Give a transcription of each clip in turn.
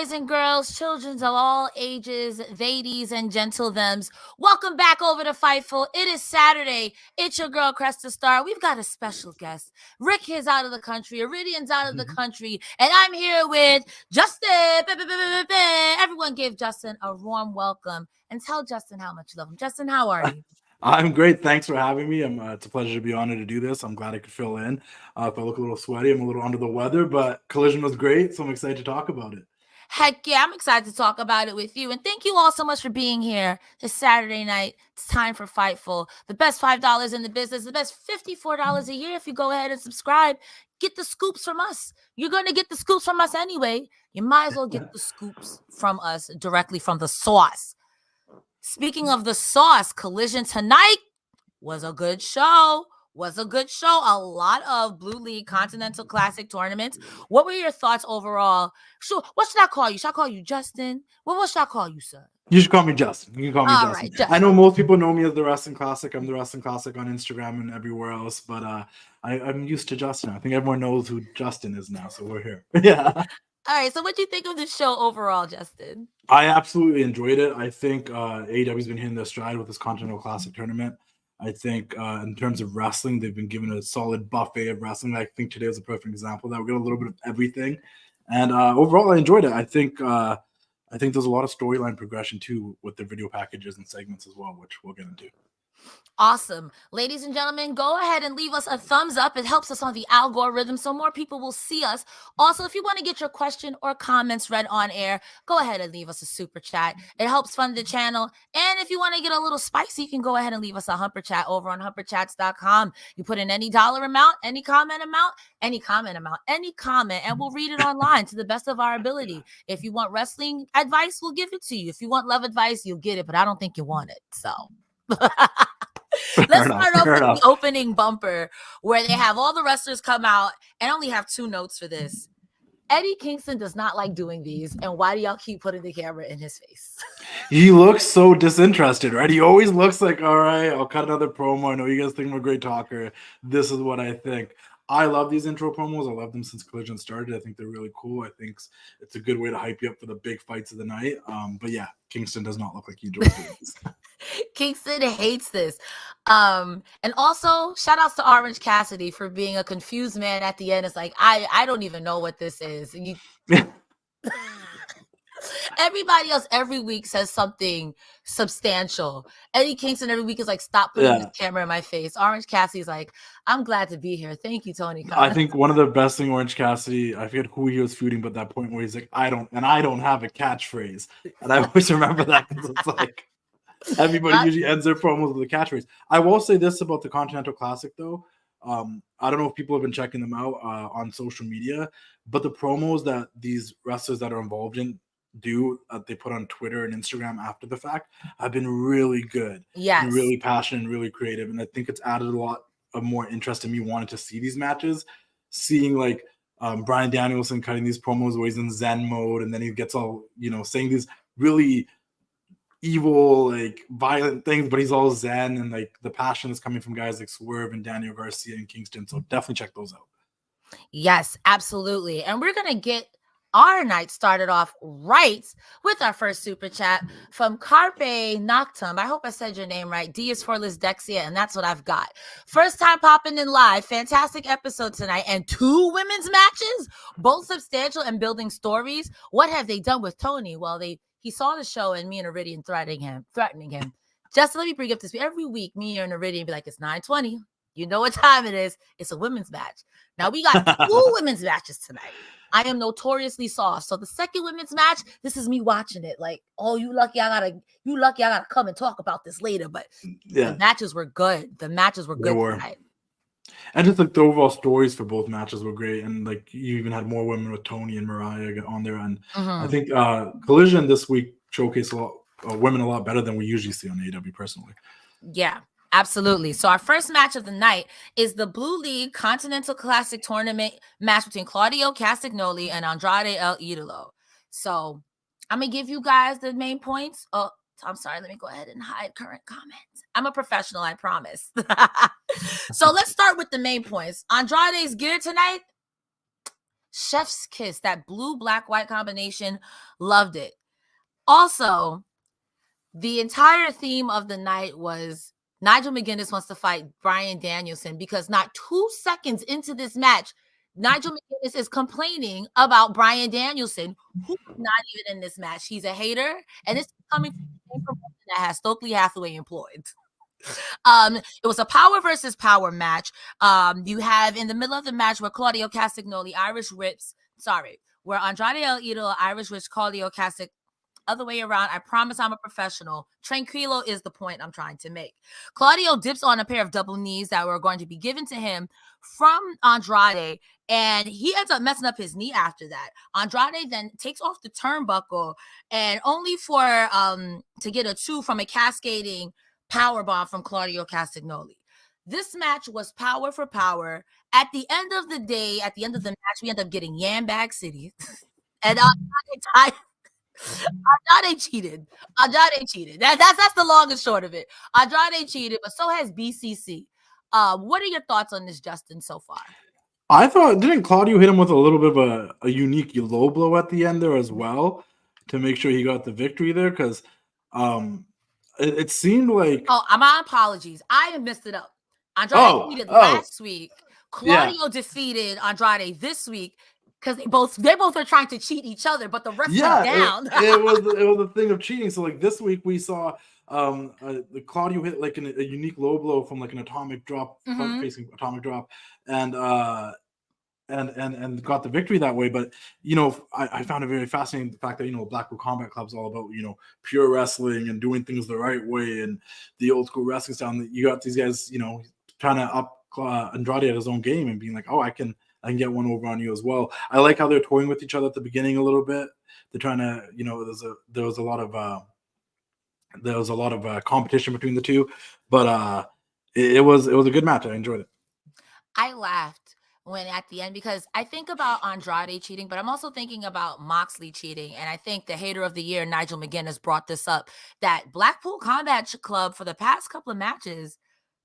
boys and girls, children of all ages, ladies and gentle thems. Welcome back over to Fightful. It is Saturday. It's your girl, Cresta Star. We've got a special guest. Rick is out of the country. Iridian's out of the country. And I'm here with Justin. Everyone give Justin a warm welcome and tell Justin how much you love him. Justin, how are you? I'm great. Thanks for having me. It's a pleasure to be honored to do this. I'm glad I could fill in. If I look a little sweaty, I'm a little under the weather, but Collision was great, so I'm excited to talk about it. Heck yeah, I'm excited to talk about it with you. And thank you all so much for being here this Saturday night. It's time for Fightful. The best $5 in the business, the best $54 a year if you go ahead and subscribe. Get the scoops from us. You're going to get the scoops from us anyway. You might as well get the scoops from us directly from the source. Speaking of the sauce, Collision tonight was a good show. A lot of Blue League Continental Classic tournaments. What were your thoughts overall? Sure. What should I call you? Should I call you Justin? What should I call you, sir? You should call me Justin. You can call me Justin. Right, Justin. I know most people know me as the Wrestling Classic. I'm the Wrestling Classic on Instagram and everywhere else, but I'm used to Justin. I think everyone knows who Justin is now, so we're here. Yeah. All right, so what do you think of the show overall, Justin? I absolutely enjoyed it. I think AEW's been hitting their stride with this Continental Classic tournament. I think in terms of wrestling, they've been given a solid buffet of wrestling. I think today was a perfect example of that. We got a little bit of everything. And overall, I enjoyed it. I think there's a lot of storyline progression, too, with the video packages and segments as well, which we'll get into. Awesome. Ladies and gentlemen, go ahead and leave us a thumbs up. It helps us on the algorithm so more people will see us. Also, if you want to get your question or comments read on air, go ahead and leave us a super chat. It helps fund the channel. And if you want to get a little spicy, you can go ahead and leave us a humper chat over on humperchats.com. You put in any dollar amount, any comment, and we'll read it online to the best of our ability. If you want wrestling advice, we'll give it to you. If you want love advice, you'll get it, but I don't think you want it. So let's start off with the opening bumper where they have all the wrestlers come out and only have two notes for this. Eddie Kingston does not like doing these, and why do y'all keep putting the camera in his face? He looks so disinterested, right? He always looks like, all right, I'll cut another promo. I know you guys think I'm a great talker. This is what I think. I love these intro promos. I love them since Collision started. I think they're really cool. I think it's a good way to hype you up for the big fights of the night. But yeah, Kingston does not look like he enjoys doing this. Kingston hates this. And also, shout outs to Orange Cassidy for being a confused man at the end. It's like, I don't even know what this is. Everybody else every week says something substantial. Eddie Kingston every week is like, stop putting this camera in my face. Orange Cassidy's like, I'm glad to be here. Thank you, Tony Khan. I think one of the best thing Orange Cassidy, I forget who he was feuding, but that point where he's like, I don't have a catchphrase. And I always remember that because it's like everybody usually ends their promos with a catchphrase. I will say this about the Continental Classic though. I don't know if people have been checking them out on social media, but the promos that these wrestlers that are involved in they put on Twitter and Instagram after the fact have been really good. Yes. And really passionate and really creative. And I think it's added a lot of more interest in me wanting to see these matches, seeing like Bryan Danielson cutting these promos where he's in Zen mode and then he gets all, saying these really evil, like violent things, but he's all Zen, and like the passion is coming from guys like Swerve and Daniel Garcia and Kingston. So definitely check those out. Yes, absolutely. And we're going to get our night started off right with our first super chat from Carpe Noctum. I hope I said your name right. D is for Liz Dexia, and that's what I've got. First time popping in live. Fantastic episode tonight. And 2 women's matches, both substantial and building stories. What have they done with Tony? Well, he saw the show and me and Iridian threatening him. Just let me bring up this. Every week, me and Iridian be like, it's 9:20. You know what time it is. It's a women's match. Now we got 2 women's matches tonight. I am notoriously soft. So the second women's match, this is me watching it. Like, oh, you lucky I gotta come and talk about this later. But the matches were good. Tonight. And just like the overall stories for both matches were great. And like you even had more women with Tony and Mariah on there. And I think Collision this week showcased women a lot better than we usually see on AEW personally. Yeah. Absolutely. So our first match of the night is the Blue League Continental Classic Tournament match between Claudio Castagnoli and Andrade El Idolo. So I'm going to give you guys the main points. Oh, I'm sorry. Let me go ahead and hide current comments. I'm a professional, I promise. So let's start with the main points. Andrade's gear tonight, Chef's kiss, that blue, black, white combination. Loved it. Also, the entire theme of the night was Nigel McGuinness wants to fight Bryan Danielson because not 2 seconds into this match, Nigel McGuinness is complaining about Bryan Danielson, who's not even in this match. He's a hater, and this is coming from the same promotion that has Stokely Hathaway employed. It was a power versus power match. You have in the middle of the match where Claudio Castagnoli, where Andrade El Idolo, Irish Whips, Claudio Castagnoli, other way around. I promise I'm a professional. Tranquilo is the point I'm trying to make. Claudio dips on a pair of double knees that were going to be given to him from Andrade, and he ends up messing up his knee after that. Andrade then takes off the turnbuckle, and only for to get a 2 from a cascading powerbomb from Claudio Castagnoli. This match was power for power. At the end of the day, at the end of the match, we end up getting Yambag City. And Andrade cheated. Andrade cheated. That's the long and short of it. Andrade cheated, but so has BCC. What are your thoughts on this, Justin, so far? I thought, didn't Claudio hit him with a little bit of a unique low blow at the end there as well to make sure he got the victory there? Because it seemed like... Oh, my apologies. I messed it up. Andrade defeated last week. Claudio defeated Andrade this week. Because they both are trying to cheat each other, but the rest are down. it was a thing of cheating. So like this week we saw Claudio hit like a unique low blow from like an atomic drop, facing atomic drop, and got the victory that way. But I found it very fascinating the fact that Blackpool Combat Club is all about pure wrestling and doing things the right way and the old school wrestling style. And you got these guys trying to up Andrade at his own game and being like, oh, I can get one over on you as well. I like how they're toying with each other at the beginning a little bit. They're trying to, there was a lot of competition between the two, but it was a good match. I enjoyed it. I laughed when at the end because I think about Andrade cheating, but I'm also thinking about Moxley cheating. And I think the hater of the year, Nigel McGuinness, brought this up, that Blackpool Combat Club for the past couple of matches,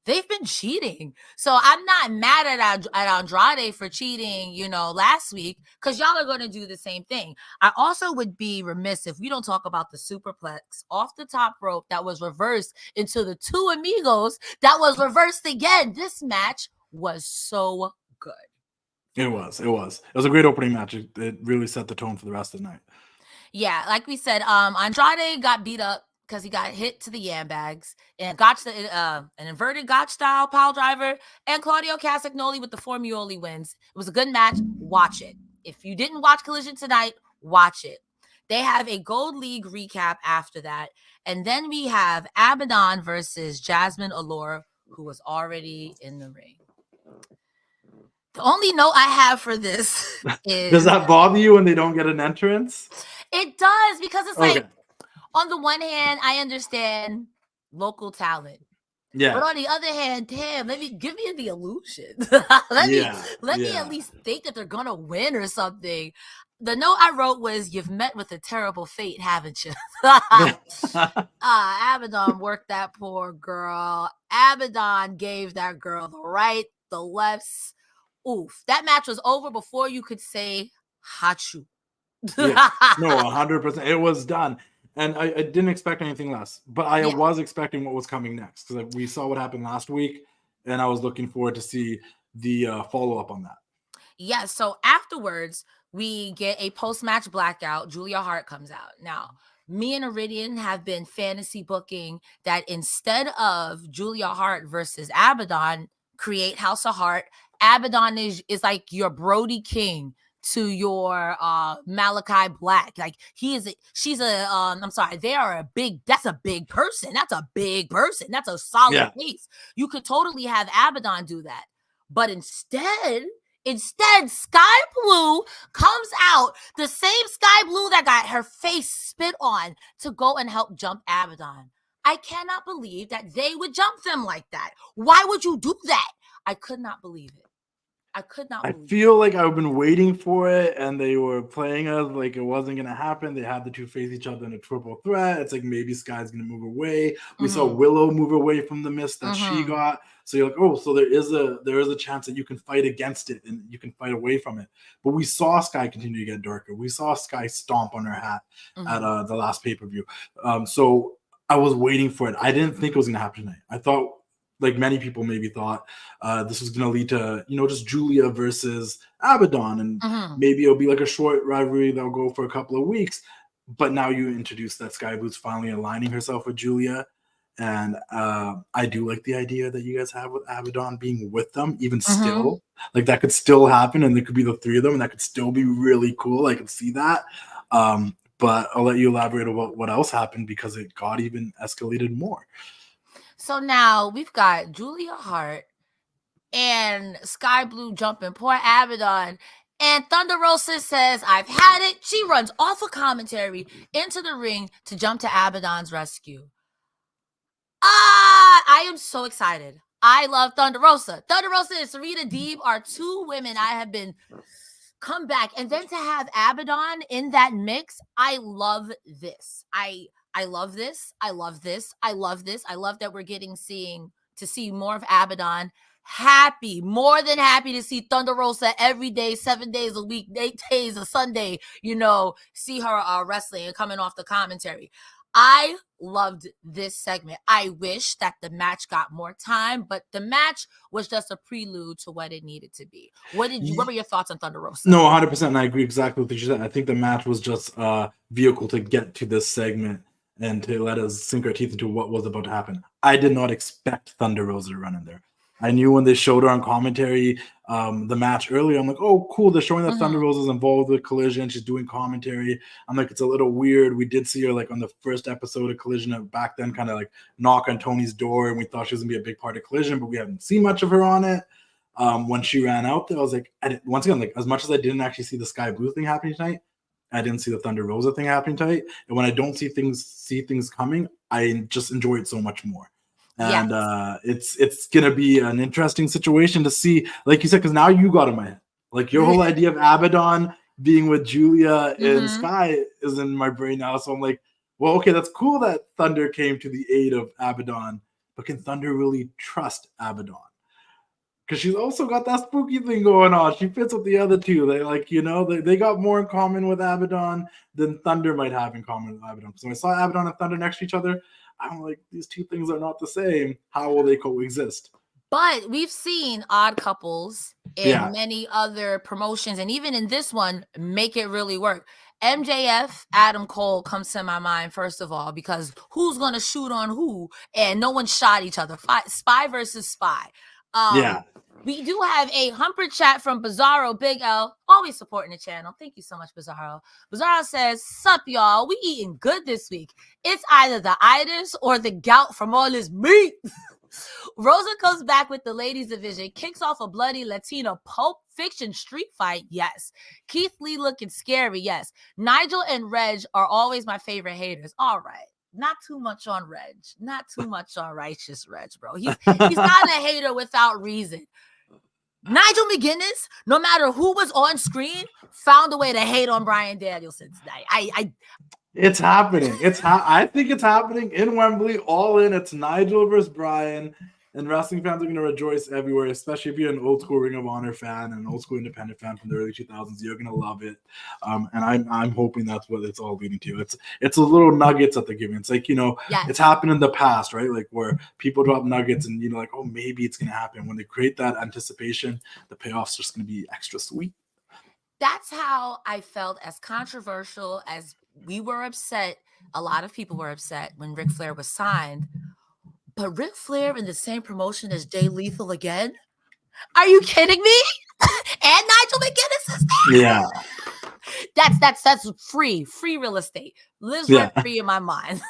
they've been cheating. So I'm not mad at Andrade for cheating, last week, because y'all are going to do the same thing. I also would be remiss if we don't talk about the superplex off the top rope that was reversed into the two amigos that was reversed again. This match was so good. It was a great opening match. It really set the tone for the rest of the night. Yeah, like we said, Andrade got beat up because he got hit to the yambags and got an inverted gotch style pile driver, and Claudio Castagnoli with the Formioli wins. It was a good match. Watch it. If you didn't watch Collision tonight, watch it. They have a Gold League recap after that, and then we have Abadon versus Jazmin Allure, who was already in the ring. The only note I have for this is... Does that bother you when they don't get an entrance? It does, because it's like, on the one hand, I understand local talent. Yeah. But on the other hand, damn, give me the illusion. let me at least think that they're gonna win or something. The note I wrote was, "You've met with a terrible fate, haven't you?" Abadon worked that poor girl. Abadon gave that girl the right, the lefts. Oof. That match was over before you could say Hachu. No, 100%. It was done. And I didn't expect anything less, but I was expecting what was coming next, because we saw what happened last week, and I was looking forward to see the follow-up on that. Yeah, so afterwards, we get a post-match blackout. Julia Hart comes out. Now, me and Iridian have been fantasy booking that instead of Julia Hart versus Abadon, create House of Hart. Abadon is like your Brody King to your Malachi Black. Like that's a big person. That's a big person. That's a solid face. You could totally have Abadon do that. But instead, Sky Blue comes out, the same Sky Blue that got her face spit on, to go and help jump Abadon. I cannot believe that they would jump them like that. Why would you do that? I could not believe it. I could not I believe feel like I've been waiting for it, and they were playing us like it wasn't gonna happen. They had the two face each other in a triple threat. It's like maybe Sky's gonna move away. We saw Willow move away from the miss that she got. So you're like, oh, so there is a chance that you can fight against it and you can fight away from it. But we saw Sky continue to get darker. We saw Sky stomp on her hat at the last pay-per-view. So I was waiting for it. I didn't think it was gonna happen tonight. I thought, like many people maybe thought, this was going to lead to, just Julia versus Abadon, and maybe it'll be like a short rivalry that'll go for a couple of weeks. But now you introduce that Sky Blue's finally aligning herself with Julia, and I do like the idea that you guys have with Abadon being with them, even still. Like that could still happen, and there could be the three of them, and that could still be really cool. I can see that. But I'll let you elaborate about what else happened because it got even escalated more. So now we've got Julia Hart and Sky Blue jumping poor Abadon. And Thunder Rosa says, I've had it. She runs off of commentary into the ring to jump to Abadon's rescue. I am so excited. I love Thunder Rosa. Thunder Rosa and Serena Deeb are two women I have been come back. And then to have Abadon in that mix, I love this. I love this. I love this. I love this. I love that we're getting to see more of Abadon. More than happy to see Thunder Rosa every day, 7 days a week, 8 days a Sunday, see her wrestling and coming off the commentary. I loved this segment. I wish that the match got more time, but the match was just a prelude to what it needed to be. What were your thoughts on Thunder Rosa? No, 100%. And I agree exactly with what you said. I think the match was just a vehicle to get to this segment and to let us sink our teeth into what was about to happen. I did not expect Thunder Rosa to run in there. I knew when they showed her on commentary the match earlier, I'm like, oh, cool. They're showing that Thunder Rosa's involved with Collision. She's doing commentary. I'm like, it's a little weird. We did see her like on the first episode of Collision back then, kind of like knock on Tony's door, and we thought she was going to be a big part of Collision, but we haven't seen much of her on it. When she ran out there, I was like, once again, like as much as I didn't actually see the Sky Blue thing happening tonight, I didn't see the Thunder Rosa thing happening tonight. And when I don't see things coming, I just enjoy it so much more. And it's gonna be an interesting situation to see, like you said, because now you got in my head. Like your whole idea of Abadon being with Julia and Sky is in my brain now. So I'm like, well, okay, that's cool that Thunder came to the aid of Abadon, but can Thunder really trust Abadon? Because she's also got that spooky thing going on. She fits with the other two. They got more in common with Abadon than Thunder might have in common with Abadon. So when I saw Abadon and Thunder next to each other, I'm like, these two things are not the same. How will they coexist? But we've seen odd couples in many other promotions, and even in this one, make it really work. MJF, Adam Cole comes to my mind, first of all, because who's going to shoot on who? And no one shot each other. Spy versus spy. We do have a Humper chat from Bizarro Big L, always supporting the channel. Thank you so much, Bizarro. Bizarro says, sup, y'all? We eating good this week. It's either the itis or the gout from all this meat. Rosa comes back with the ladies division, kicks off a bloody Latina Pulp Fiction street fight. Yes. Keith Lee looking scary. Yes. Nigel and Reg are always my favorite haters. All right. Not too much on Reg. Not too much on Righteous Reg, bro. He's not a hater without reason. Nigel McGuinness, no matter who was on screen, found a way to hate on Bryan Danielson tonight. It's happening. I think it's happening in Wembley, all in. It's Nigel versus Bryan, and wrestling fans are going to rejoice everywhere, especially if you're an old school Ring of Honor fan and an old school independent fan from the early 2000s. You're going to love it, and I'm hoping that's what it's all leading to. It's a little nuggets that they're giving. It's like, it's happened in the past, right? Like where people drop nuggets and like, oh, maybe it's going to happen. When they create that anticipation, the payoff's just going to be extra sweet. That's how I felt, as controversial as we were upset. A lot of people were upset when Ric Flair was signed. But Ric Flair in the same promotion as Jay Lethal again? Are you kidding me? And Nigel McGuinness is there? Yeah. That's free real estate. Lives rent free in my mind.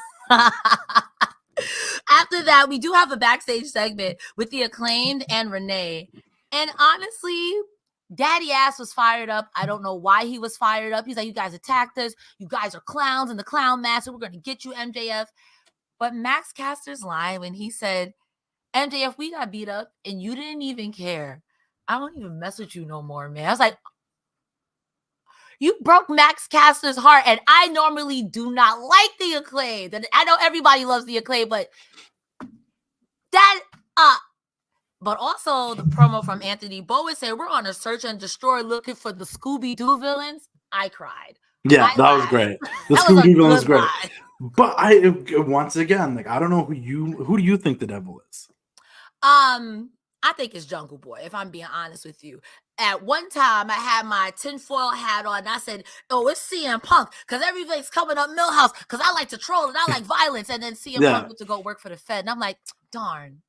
After that, we do have a backstage segment with the Acclaimed and Renee. And honestly, Daddy Ass was fired up. I don't know why he was fired up. He's like, you guys attacked us. You guys are clowns in the clown mask. We're going to get you, MJF. But Max Caster's line when he said, MJF, we got beat up and you didn't even care. I don't even mess with you no more, man. I was like, you broke Max Caster's heart, and I normally do not like the Acclaimed. And I know everybody loves the Acclaimed, but that, but also the promo from Anthony Bowen said, we're on a search and destroy looking for the Scooby-Doo villains. I cried. Yeah, that was great. The Scooby-Doo villain was great. But once again, like, I don't know who do you think the devil is? I think it's Jungle Boy, if I'm being honest with you. At one time, I had my tinfoil hat on, and I said, oh, it's CM Punk, because everything's coming up Millhouse, because I like to troll, and I like violence, and then CM Punk went to go work for the Fed, and I'm like, darn.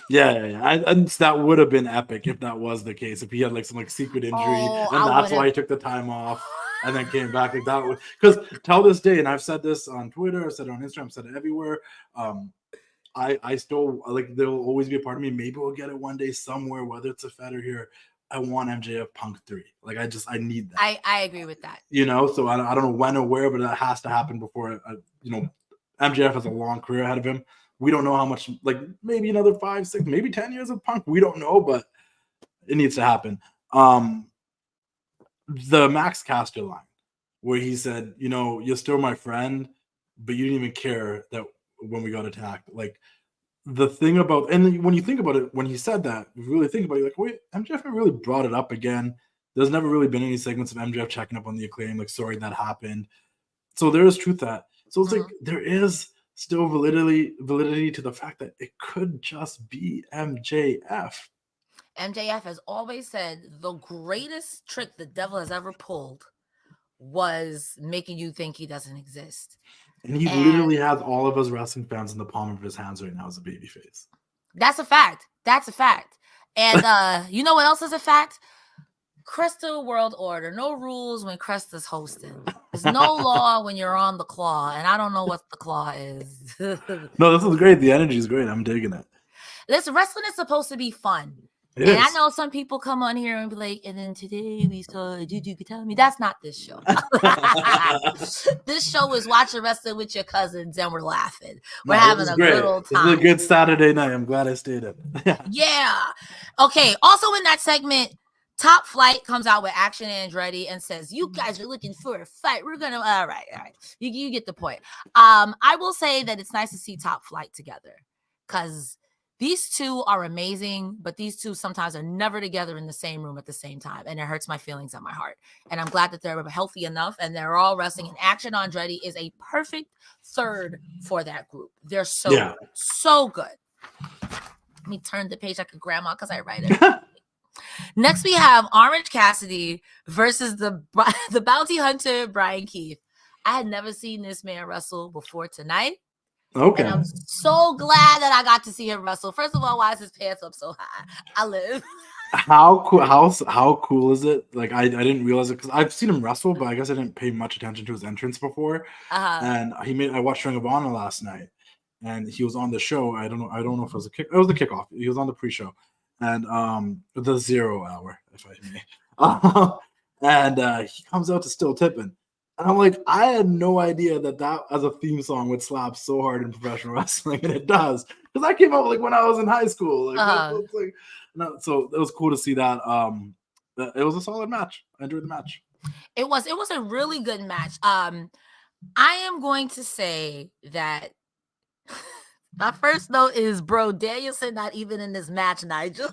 Yeah. And that would have been epic if that was the case, if he had, like, some, like, secret injury, and that's why he took the time off, and then came back like that. Because till this day, and I've said this on Twitter, I've said it on Instagram, I've said it everywhere, I still, like, there will always be a part of me, maybe we'll get it one day somewhere, whether it's a Fed or here. I want MJF Punk 3. Like, I need that. I agree with that. You know, so I don't know when or where, but that has to happen before, MJF has a long career ahead of him. We don't know how much, like, maybe another 5, 6, maybe 10 years of Punk. We don't know, but it needs to happen. The Max Caster line, where he said, you're still my friend, but you didn't even care that when we got attacked. Like, the thing about, and when you think about it, when he said that, you really think about it, like, wait, MJF never really brought it up again. There's never really been any segments of MJF checking up on the Acclaim, like, sorry that happened. So there is truth to that. So it's like, there is still validity to the fact that it could just be MJF. MJF has always said the greatest trick the devil has ever pulled was making you think he doesn't exist. And he literally has all of us wrestling fans in the palm of his hands right now as a babyface. That's a fact. And you know what else is a fact? Cresta World Order. No rules when Cresta's hosting. There's no law when you're on the claw. And I don't know what the claw is. No, this is great. The energy is great. I'm digging it. Listen, wrestling is supposed to be fun. I know some people come on here and be like, and then today we saw Juju Katami. That's not this show. This show is watching wrestling with your cousins and we're laughing. We're having a good old time. This is a good Saturday night. I'm glad I stayed up. Yeah. Okay. Also in that segment, Top Flight comes out with Action Andrade and says, you guys are looking for a fight. We're going to, all right. You get the point. I will say that it's nice to see Top Flight together because these two are amazing, but these two sometimes are never together in the same room at the same time. And it hurts my feelings and my heart. And I'm glad that they're healthy enough and they're all wrestling. And Action Andrade is a perfect third for that group. They're so good. Let me turn the page like a grandma because I write it. Next, we have Orange Cassidy versus the bounty hunter, Bryan Keith. I had never seen this man wrestle before tonight. Okay. And I'm so glad that I got to see him wrestle. First of all, why is his pants up so high? I live. How cool is it? Like, I didn't realize it because I've seen him wrestle, but I guess I didn't pay much attention to his entrance before. And I watched Ring of Honor last night, and he was on the show. I don't know if it was it was the kickoff. He was on the pre-show, and the 0 hour, if I may. And he comes out to Still Tippin'. And I'm like, I had no idea that as a theme song would slap so hard in professional wrestling, and it does. Because I came out like when I was in high school. So it was cool to see that. It was a solid match. I enjoyed the match. It was a really good match. I am going to say that my first note is, bro, Danielson not even in this match, Nigel.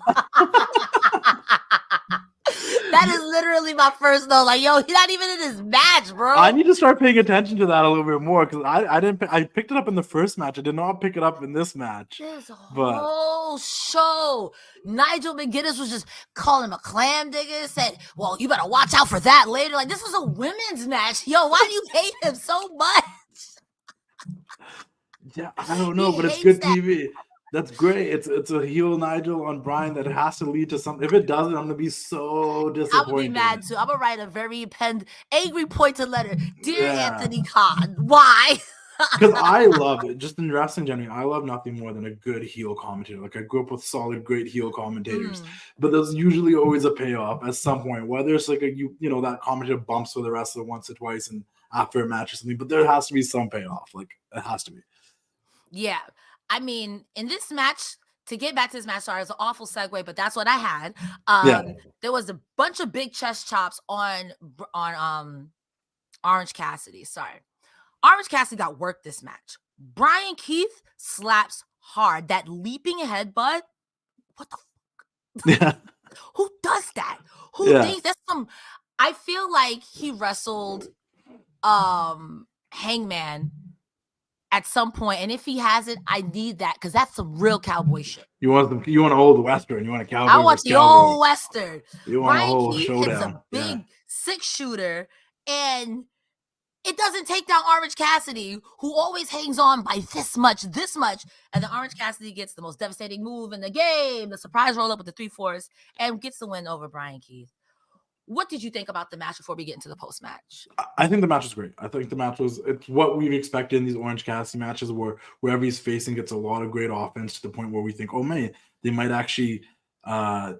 That is literally my first note. Like, yo, he's not even in this match, bro. I need to start paying attention to that a little bit more because I picked it up in the first match. I did not pick it up in this match. There's a whole show. Nigel McGuinness was just calling him a clam digger. Said, well, you better watch out for that later. Like, this was a women's match. Yo, why do you hate him so much? Yeah, I don't know, but it's good TV. That's great. It's a heel Nigel on Bryan that has to lead to something. If it doesn't, I'm gonna be so disappointed. I'm gonna be mad too. I'm gonna write a very angry pointed letter. Dear Anthony Khan, why? Because I love it. Just in wrestling generally, I love nothing more than a good heel commentator. Like, I grew up with solid, great heel commentators. But there's usually always a payoff at some point. Whether it's like that commentator bumps for the wrestler once or twice and after a match or something, but there has to be some payoff. Like, it has to be. Yeah. I mean, in this match, to get back to this match, sorry, it's an awful segue, but that's what I had. There was a bunch of big chest chops on Orange Cassidy. Sorry. Orange Cassidy got worked this match. Bryan Keith slaps hard. That leaping headbutt. What the fuck? Yeah. Who does that? Who thinks that's some? I feel like he wrestled Hangman at some point, and if he hasn't, I need that because that's some real cowboy shit. You want an old Western. You want a cowboy. I want the old Western. You want a whole Keith showdown. hits a big 6-shooter, and it doesn't take down Orange Cassidy, who always hangs on by this much. And then Orange Cassidy gets the most devastating move in the game, the surprise roll up with the 3-4s, and gets the win over Bryan Keith. What did you think about the match before we get into the post-match? I think the match was great. I think the match it's what we've expected in these Orange Cassidy matches, where wherever he's facing gets a lot of great offense to the point where we think, oh man, they might actually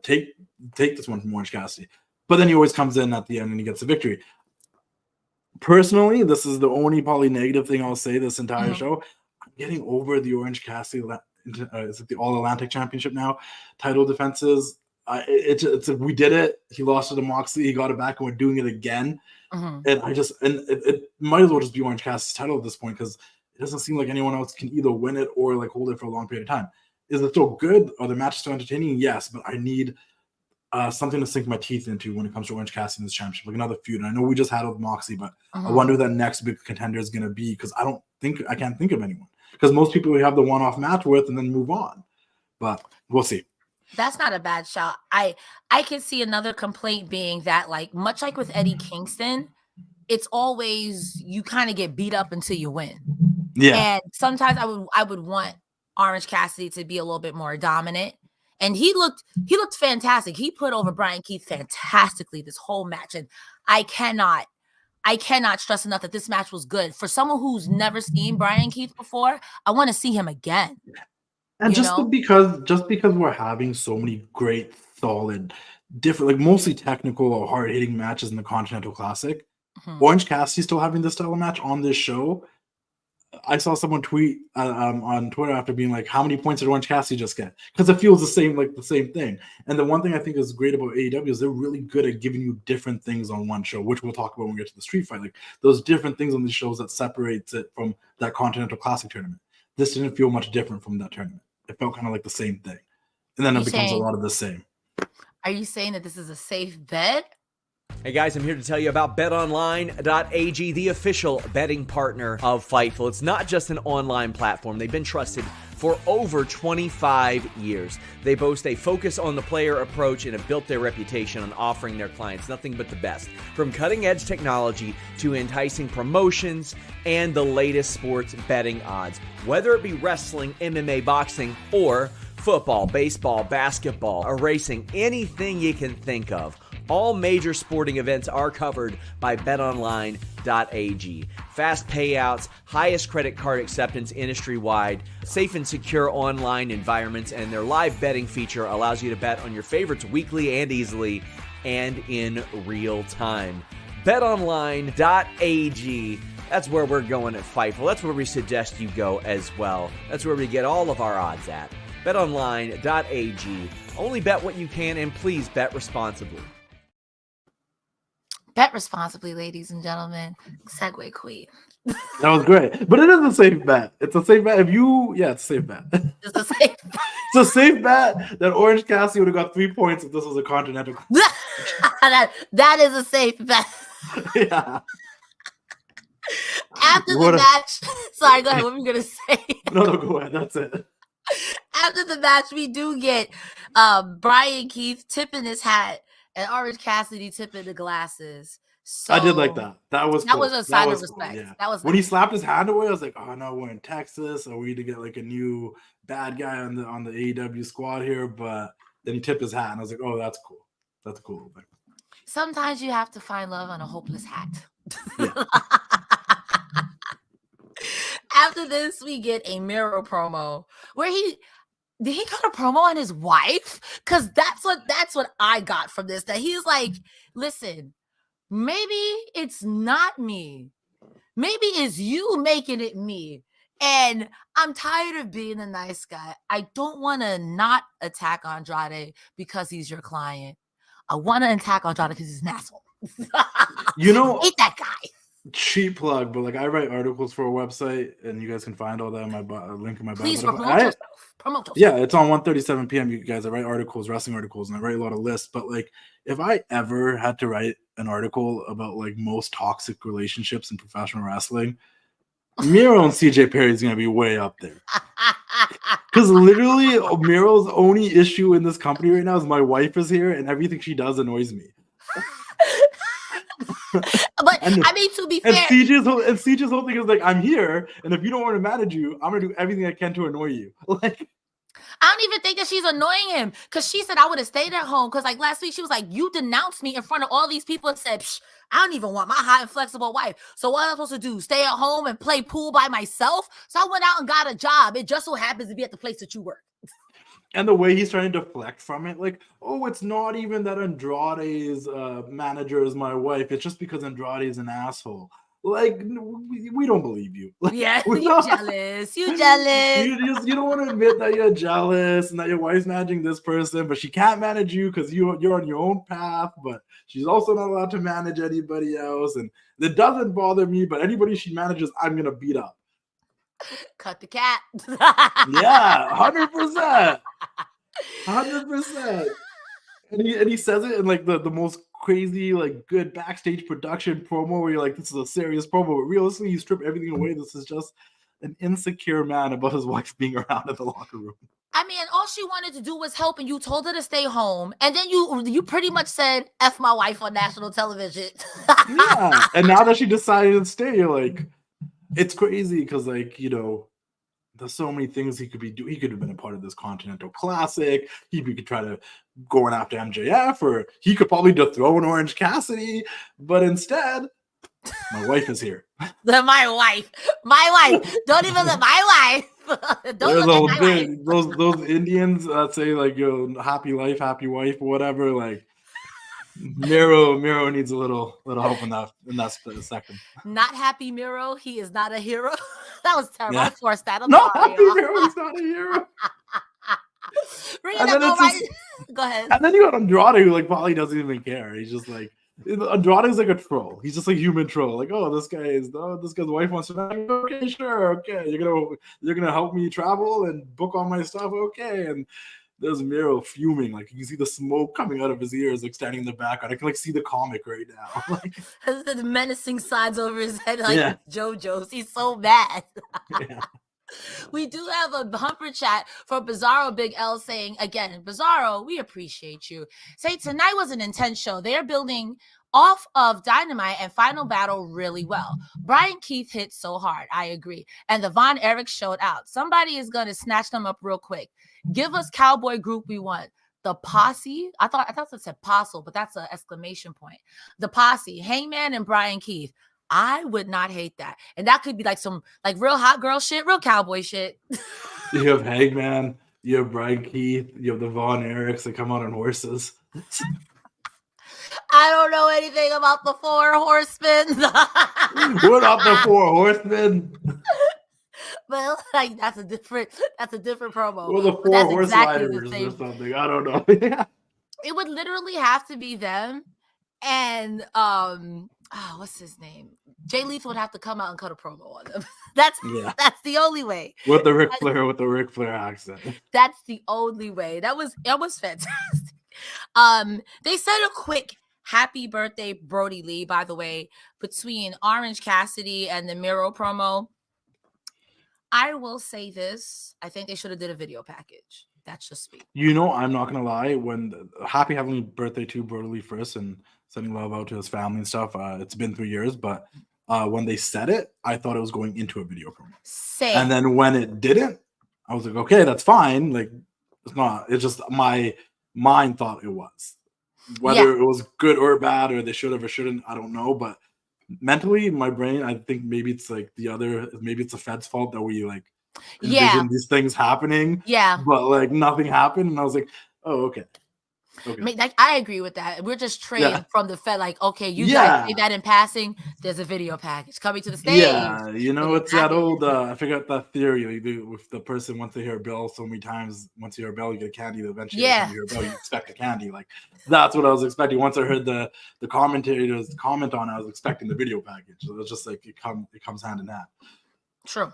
take this one from Orange Cassidy. But then he always comes in at the end and he gets the victory. Personally, this is the only probably negative thing I'll say this entire show. I'm getting over the Orange Cassidy. Is it the All Atlantic Championship now? Title defenses. It's we did it. He lost to the Moxley. He got it back, and we're doing it again. And it might as well just be Orange Cassidy's title at this point because it doesn't seem like anyone else can either win it or like hold it for a long period of time. Is it still good? Are the matches still entertaining? Yes, but I need something to sink my teeth into when it comes to Orange Cassidy in this championship, like another feud. And I know we just had it with Moxley, but I wonder who that next big contender is going to be because I can't think of anyone. Because most people we have the one-off match with and then move on. But we'll see. That's not a bad shot. I can see another complaint being that, like, much like with Eddie Kingston, it's always you kind of get beat up until you win. Yeah. And sometimes I would want Orange Cassidy to be a little bit more dominant. And he looked fantastic. He put over Bryan Keith fantastically this whole match. And I cannot stress enough that this match was good. For someone who's never seen Bryan Keith before, I want to see him again. And because we're having so many great, solid, different, like mostly technical or hard-hitting matches in the Continental Classic, Orange Cassidy still having this style of match on this show. I saw someone tweet on Twitter after being like, how many points did Orange Cassidy just get? Because it feels the same thing. And the one thing I think is great about AEW is they're really good at giving you different things on one show, which we'll talk about when we get to the street fight. Like those different things on these shows that separates it from that Continental Classic tournament. This didn't feel much different from that tournament. It felt kind of like the same thing. And then it becomes a lot of the same. Are you saying that this is a safe bet? Hey guys, I'm here to tell you about BetOnline.ag, the official betting partner of Fightful. It's not just an online platform. They've been trusted for over 25 years. They boast a focus on the player approach and have built their reputation on offering their clients nothing but the best. From cutting-edge technology to enticing promotions and the latest sports betting odds. Whether it be wrestling, MMA, boxing, or football, baseball, basketball, or racing, anything you can think of. All major sporting events are covered by BetOnline.ag. Fast payouts, highest credit card acceptance industry-wide, safe and secure online environments, and their live betting feature allows you to bet on your favorites weekly and easily and in real time. BetOnline.ag, that's where we're going at Fightful. That's where we suggest you go as well. That's where we get all of our odds at. BetOnline.ag. Only bet what you can, and please bet responsibly. Bet responsibly, ladies and gentlemen. Segue queen. That was great. But it is a safe bet. It's a safe bet. It's a safe bet. It's a safe bet. It's a safe bet that Orange Cassidy would have got 3 points if this was a Continental. that is a safe bet. Yeah. After the match, sorry, go ahead. What were you gonna say? No, go ahead. That's it. After the match, we do get Bryan Keith tipping his hat and Orange Cassidy tipping the glasses. So I did like that. That was a sign of respect. Cool, yeah. That was when he slapped his hand away. I was like, oh no, we're in Texas. So we need to get like a new bad guy on the AEW squad here. But then he tipped his hat, and I was like, oh, that's cool. That's a cool thing. Sometimes you have to find love on a hopeless hat. Yeah. After this, we get a Miro promo where he got a promo on his wife? Because that's what I got from this. That he's like, listen, maybe it's not me. Maybe it's you making it me. And I'm tired of being a nice guy. I don't want to not attack Andrade because he's your client. I want to attack Andrade because he's an asshole. You know, hate that guy. Cheap plug, but like I write articles for a website, and you guys can find all that in my link in my bio. Please promote yourself. Promote yourself. Yeah, it's on 1:37 p.m. You guys, I write articles, wrestling articles, and I write a lot of lists. But like, if I ever had to write an article about like most toxic relationships in professional wrestling, Miro and CJ Perry is gonna be way up there. Because literally, Miro's only issue in this company right now is my wife is here, and everything she does annoys me. But I mean, to be fair, CJ's whole thing is like, I'm here, and if you don't want to manage you, I'm gonna do everything I can to annoy you. Like, I don't even think that she's annoying him, because she said I would have stayed at home. Because like last week she was like, you denounced me in front of all these people and said, I don't even want my hot and flexible wife. So what am I supposed to do? Stay at home and play pool by myself? So I went out and got a job. It just so happens to be at the place that you work. And the way he's trying to deflect from it, like, oh, it's not even that Andrade's manager is my wife. It's just because Andrade is an asshole. Like, we don't believe you. Like, yeah, you jealous. You jealous. You don't want to admit that you're jealous and that your wife's managing this person, but she can't manage you because you're on your own path. But she's also not allowed to manage anybody else. And it doesn't bother me, but anybody she manages, I'm gonna beat up. Cut the cat. Yeah, 100%. 100%. And he says it in like the most crazy, like good backstage production promo where you're like, this is a serious promo, but realistically, you strip everything away. This is just an insecure man about his wife being around in the locker room. I mean, all she wanted to do was help, and you told her to stay home, and then you pretty much said, F my wife on national television. Yeah, and now that she decided to stay, you're like, it's crazy because, like, you know, there's so many things he could be doing. He could have been a part of this Continental Classic. He could try to going after MJF, or he could probably dethrone Orange Cassidy. But instead, my wife is here. My wife. Don't even let my wife. Don't look at my wife. Those Indians that say like, yo, happy life, happy wife, or whatever. Like, Miro needs a little help in that second. Not happy Miro. He is not a hero. That was terrible. Yeah. I forced that. Not happy Miro. He's not a hero. Go ahead. And then you got Andrade, who like probably doesn't even care. He's just like, Andrade's like a troll. He's just like human troll. Like, oh, this guy's wife wants to. Okay, sure, okay. You're gonna help me travel and book all my stuff. Okay, and there's Miro fuming. Like, you can see the smoke coming out of his ears, like standing in the background. I can like see the comic right now. Like, the menacing sides over his head, like JoJo's. He's so mad. Yeah. We do have a bumper chat for Bizarro Big L saying, again, Bizarro, we appreciate you. Say tonight was an intense show. They're building off of Dynamite and Final Battle really well. Bryan Keith hit so hard. I agree. And the Von Erich showed out. Somebody is going to snatch them up real quick. Give us Cowboy group we want. The Posse. I thought it said Postle, but that's an exclamation point. The Posse, Hangman and Bryan Keith. I would not hate that. And that could be like some like real hot girl shit, real cowboy shit. You have Hangman, you have Bryan Keith, you have the Von Erichs that come out on horses. I don't know anything about the Four Horsemen. What up, the Four Horsemen? But like that's a different promo. Or the Four Horse Riders or something. I don't know. Yeah. It would literally have to be them. And what's his name? Jay Lethal would have to come out and cut a promo on them. That's the only way. With the Ric Flair accent. That's the only way. That was fantastic. They said a quick happy birthday, Brody Lee, by the way, between Orange Cassidy and the Miro promo. I will say this. I think they should have did a video package. That's just me. You know, I'm not gonna lie. When happy having birthday to Brody Lee first and sending love out to his family and stuff. It's been 3 years, but when they said it, I thought it was going into a video promo. Same. And then when it didn't, I was like, okay, that's fine. Like, it's not. It's just my mind thought it was. Whether it was good or bad, or they should have or shouldn't, I don't know. But mentally, my brain, I think maybe it's like maybe it's the Fed's fault that we like envision these things happening. Yeah. But like nothing happened, and I was like, oh, okay. Okay. Like, I agree with that. We're just trained from the fact, like, okay, you guys say that in passing. There's a video package coming to the stage. Yeah, it's that old. I forgot that theory. You do with the person once they hear a bell so many times. Once you hear a bell, you get a candy. Eventually, when you hear a bell, you expect a candy. Like that's what I was expecting. Once I heard the commentators comment on it, I was expecting the video package. So it's just like it comes hand in hand. True.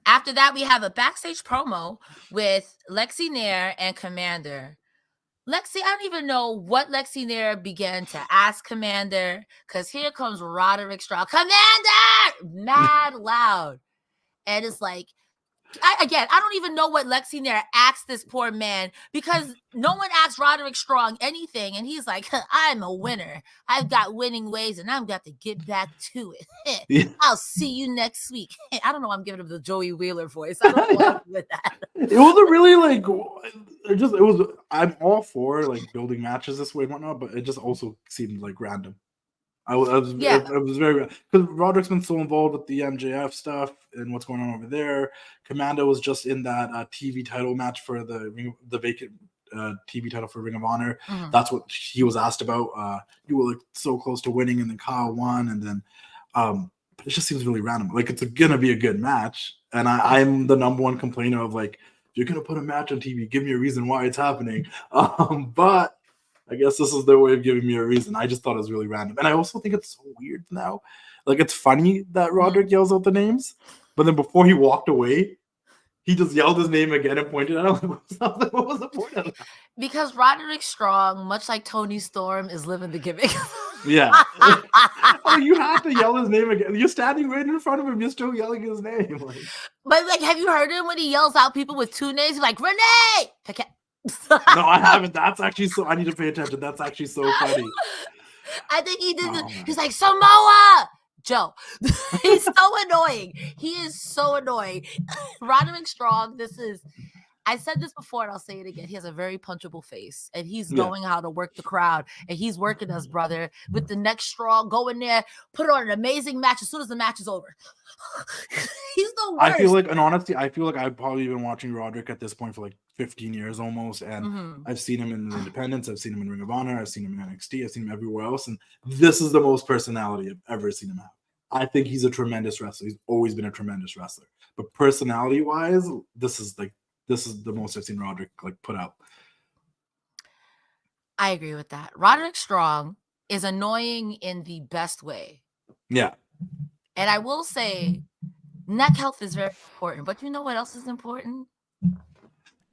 After that, we have a backstage promo with Lexi Nair and Commander. Lexi, I don't even know what Lexi Nair began to ask Commander, because here comes Roderick Strong. Commander! Mad loud. And it's like, I don't even know what Lexi Nair asked this poor man, because no one asked Roderick Strong anything. And he's like, I'm a winner. I've got winning ways, and I've got to get back to it. I'll see you next week. I don't know. I'm giving him the Joey Wheeler voice. I don't know what with that. It wasn't really like, it was, I'm all for like building matches this way and whatnot, but it just also seemed like random. It was very, because Roderick's been so involved with the MJF stuff and what's going on over there. Commando was just in that TV title match for the vacant TV title for Ring of Honor. Mm-hmm. That's what he was asked about. You were like so close to winning, and then Kyle won, and then but it just seems really random. Like it's gonna be a good match, and I'm the number one complainer of like, if you're gonna put a match on TV, give me a reason why it's happening. But I guess this is their way of giving me a reason. I just thought it was really random. And I also think it's so weird now. Like, it's funny that Roderick yells out the names, but then before he walked away, he just yelled his name again and pointed at him. What was the point of that? Because Roderick Strong, much like Tony Storm, is living the gimmick. Yeah. You have to yell his name again. You're standing right in front of him. You're still yelling his name. But, like, have you heard him when he yells out people with two names? He's like, Renee! No, I haven't. That's actually so. I need to pay attention. That's actually so funny. I think he did. He's like, Samoa Joe. He's so annoying. He is so annoying. Roderick Strong. I said this before, and I'll say it again. He has a very punchable face, and he's knowing how to work the crowd, and he's working us, brother, with the next Strong. Go in there, put on an amazing match as soon as the match is over. He's the worst. I feel like, and honestly, I've probably been watching Roderick at this point for like 15 years almost, and I've seen him in Independence, I've seen him in Ring of Honor, I've seen him in NXT, I've seen him everywhere else, and this is the most personality I've ever seen him have. I think he's a tremendous wrestler. He's always been a tremendous wrestler, but personality-wise, this is the most I've seen Roderick like put out. I agree with that. Roderick Strong is annoying in the best way. Yeah. And I will say, neck health is very important. But you know what else is important?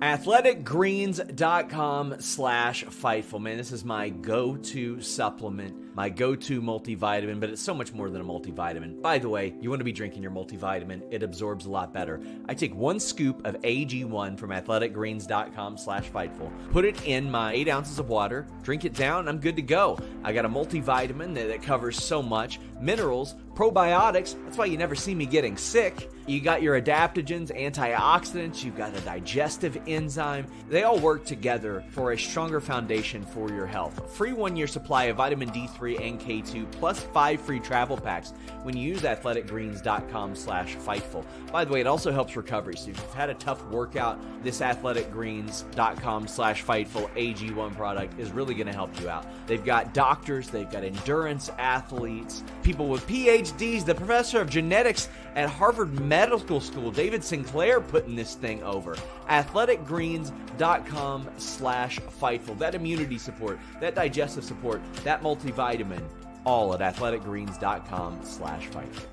athleticgreens.com/Fightful. Man, this is my go-to supplement, my go-to multivitamin, but it's so much more than a multivitamin. By the way, you want to be drinking your multivitamin. It absorbs a lot better. I take 1 scoop of AG1 from athleticgreens.com/Fightful, put it in my 8 ounces of water, drink it down, and I'm good to go. I got a multivitamin that covers so much. Minerals, probiotics, that's why you never see me getting sick. You got your adaptogens, antioxidants, you've got a digestive enzyme. They all work together for a stronger foundation for your health. A free 1-year supply of vitamin D3 and K2 plus 5 free travel packs when you use athleticgreens.com/Fightful. By the way, it also helps recovery. So if you've had a tough workout, this athleticgreens.com/Fightful AG1 product is really going to help you out. They've got doctors, they've got endurance athletes, people with PhDs, the professor of genetics at Harvard Medical School, David Sinclair, putting this thing over. athleticgreens.com/Fightful. That immunity support, that digestive support, that multivitamin, all at athleticgreens.com/Fightful.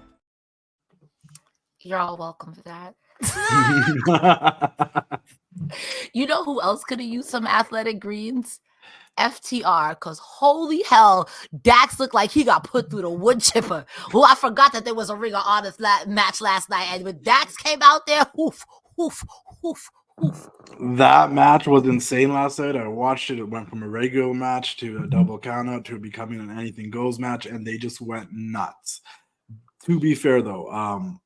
You're all welcome for that. You know who else could have used some Athletic Greens? FTR, because holy hell, Dax looked like he got put through the wood chipper. Oh, I forgot that there was a Ring of Honor match last night, and when Dax came out there, oof, oof, oof, oof. That match was insane last night. I watched it. It went from a regular match to a double countout to becoming an anything goes match, and they just went nuts. To be fair, though,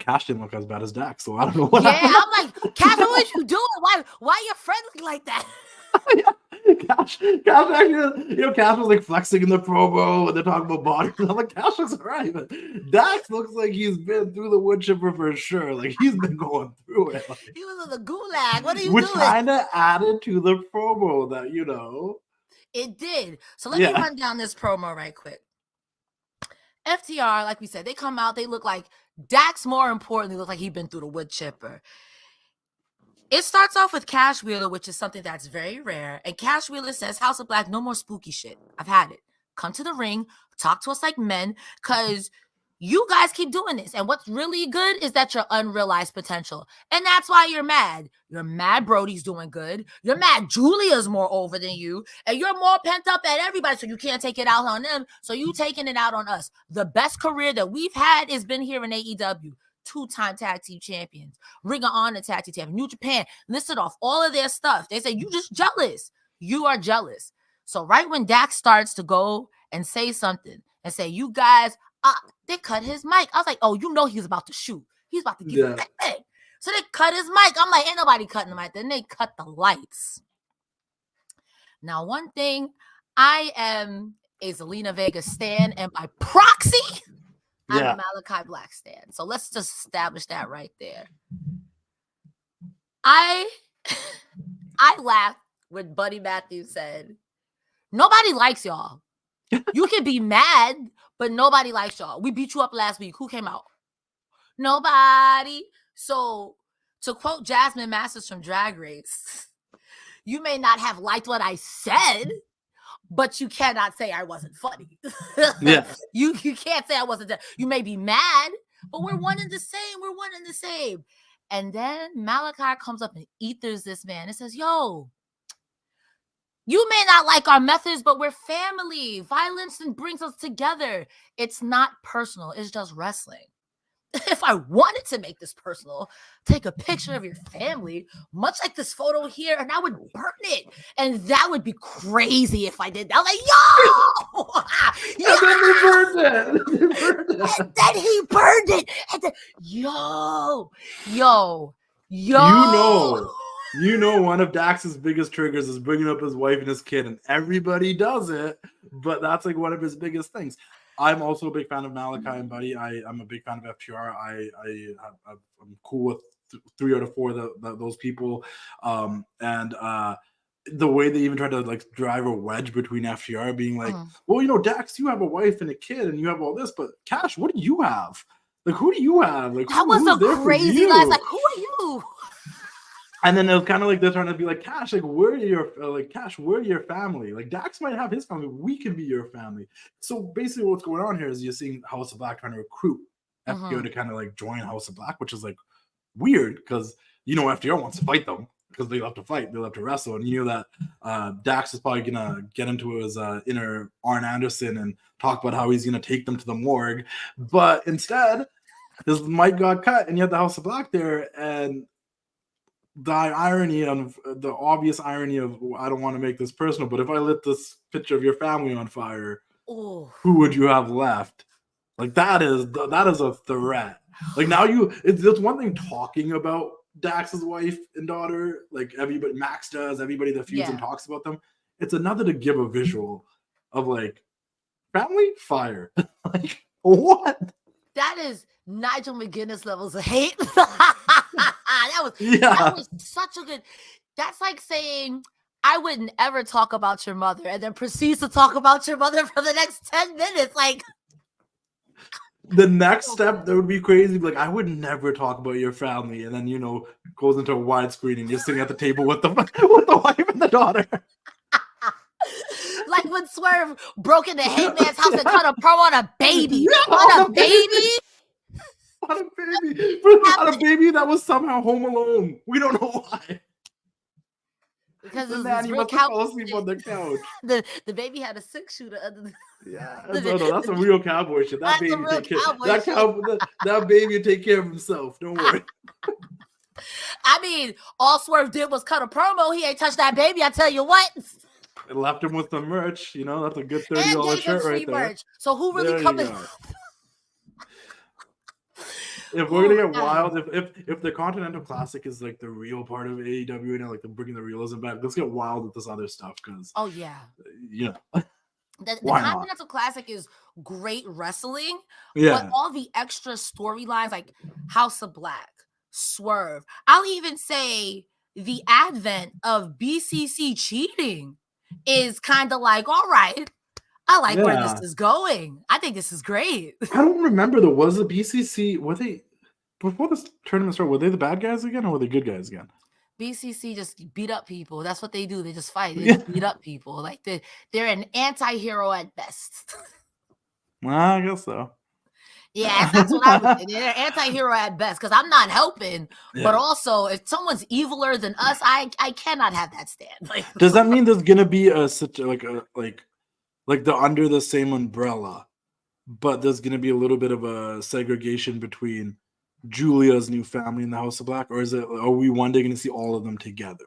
Cash didn't look as bad as Dax, so I don't know what happened. I'm like, Cash, what are you doing? Why are your friends like that? Cash actually, Cash was like flexing in the promo, and they're talking about bodies. I'm like, Cash looks alright, but Dax looks like he's been through the wood chipper for sure. Like he's been going through it. Like, he was in the gulag. What are you which doing? kind of added to the promo that It did. So let me run down this promo right quick. FTR, like we said, they come out. They look like Dax. More importantly, look like he'd been through the wood chipper. It starts off with Cash Wheeler, which is something that's very rare. And Cash Wheeler says, House of Black, no more spooky shit. I've had it. Come to the ring, talk to us like men, because you guys keep doing this. And what's really good is that you're unrealized potential. And that's why you're mad. You're mad Brody's doing good. You're mad Julia's more over than you. And you're more pent up at everybody, so you can't take it out on them. So you taking it out on us. The best career that we've had has been here in AEW. 2-time tag team champions, Ring of Honor tag team champions, New Japan, listed off all of their stuff. They say, you just jealous. You are jealous. So right when Dax starts to go and say something and say, you guys, they cut his mic. I was like, oh, he was about to shoot. He's about to give it that thing. So they cut his mic. I'm like, ain't nobody cutting the mic. Then they cut the lights. Now, one thing, I am a Zelina Vega stan, and by proxy, I'm a Malachi Black stan. So let's just establish that right there. I laughed when Buddy Matthews said, nobody likes y'all. You can be mad, but nobody likes y'all. We beat you up last week. Who came out? Nobody. So to quote Jazmin Masters from Drag Race, you may not have liked what I said, but you cannot say I wasn't funny. You can't say I wasn't there. You may be mad, but we're one and the same. We're one and the same. And then Malachi comes up and ethers this man and says, yo, you may not like our methods, but we're family. Violence brings us together. It's not personal. It's just wrestling. If I wanted to make this personal, take a picture of your family, much like this photo here, and I would burn it. And that would be crazy if I did that. I'm like, yo! And then they burned it. And then he burned it. And then, yo. You know, one of Dax's biggest triggers is bringing up his wife and his kid, and everybody does it, but that's like one of his biggest things. I'm also a big fan of Malachi and Buddy. I'm a big fan of FTR. I'm cool with 3 out of 4 those people. And the way they even try to like drive a wedge between FTR, being like, well, Dax, you have a wife and a kid, and you have all this, but Cash, what do you have? Like, who do you have? Like, that was a crazy line. Like, who are you? And then it was kind of like they're trying to be like, Cash, like, we're your family. Like, Dax might have his family. We can be your family. So basically what's going on here is you're seeing House of Black trying to recruit FTR to kind of like join House of Black, which is like weird because, FTR wants to fight them because they love to fight. They love to wrestle. And you know that Dax is probably going to get into his inner Arn Anderson and talk about how he's going to take them to the morgue. But instead, his mic got cut and you had the House of Black there, and the obvious irony of, I don't want to make this personal, but if I lit this picture of your family on fire, who would you have left? Like, that is a threat. Like, now it's one thing talking about Dax's wife and daughter, like everybody, Max does, everybody that feuds and talks about them. It's another to give a visual of like, family fire. Like, what? That is Nigel McGuinness levels of hate. That was such a good. That's like saying I wouldn't ever talk about your mother, and then proceeds to talk about your mother for the next 10 minutes. Like, the next step that would be crazy. Like, I would never talk about your family, and then goes into a widescreen, and you're sitting at the table with the wife and the daughter. Like when Swerve broke into Heyman's house and cut a promo on a baby. On a baby. On a baby that was somehow home alone. We don't know why. Because the nanny must have fallen asleep on the couch. The baby had a 6-shooter under the. Yeah, no, that's a real cowboy shit. That baby take care. That baby will take care of himself. Don't worry. I mean, all Swerve did was cut a promo. He ain't touched that baby. I tell you what. It left him with the merch. That's a good $30 shirt right there. Merch. So who really coming? if we're gonna get wild, if the Continental Classic is like the real part of AEW and like bringing the realism back, let's get wild with this other stuff because you know. The Continental Classic is great wrestling, but all the extra storylines like House of Black, Swerve. I'll even say the advent of BCC cheating is kind of like, all right, I like where this is going. I think this is great. I don't remember though. Was the BCC, were they, before this tournament started, were they the bad guys again or were they good guys again? BCC just beat up people. That's what they do. They just fight. They just beat up people. Like they're an anti-hero at best. Well, I guess so. Yeah, that's what I would say. They're an anti-hero at best because I'm not helping. But also, if someone's eviler than us, I cannot have that stand. Like, does that mean there's gonna be such like they're under the same umbrella, but there's gonna be a little bit of a segregation between Julia's new family in the House of Black, or are we one day going to see all of them together?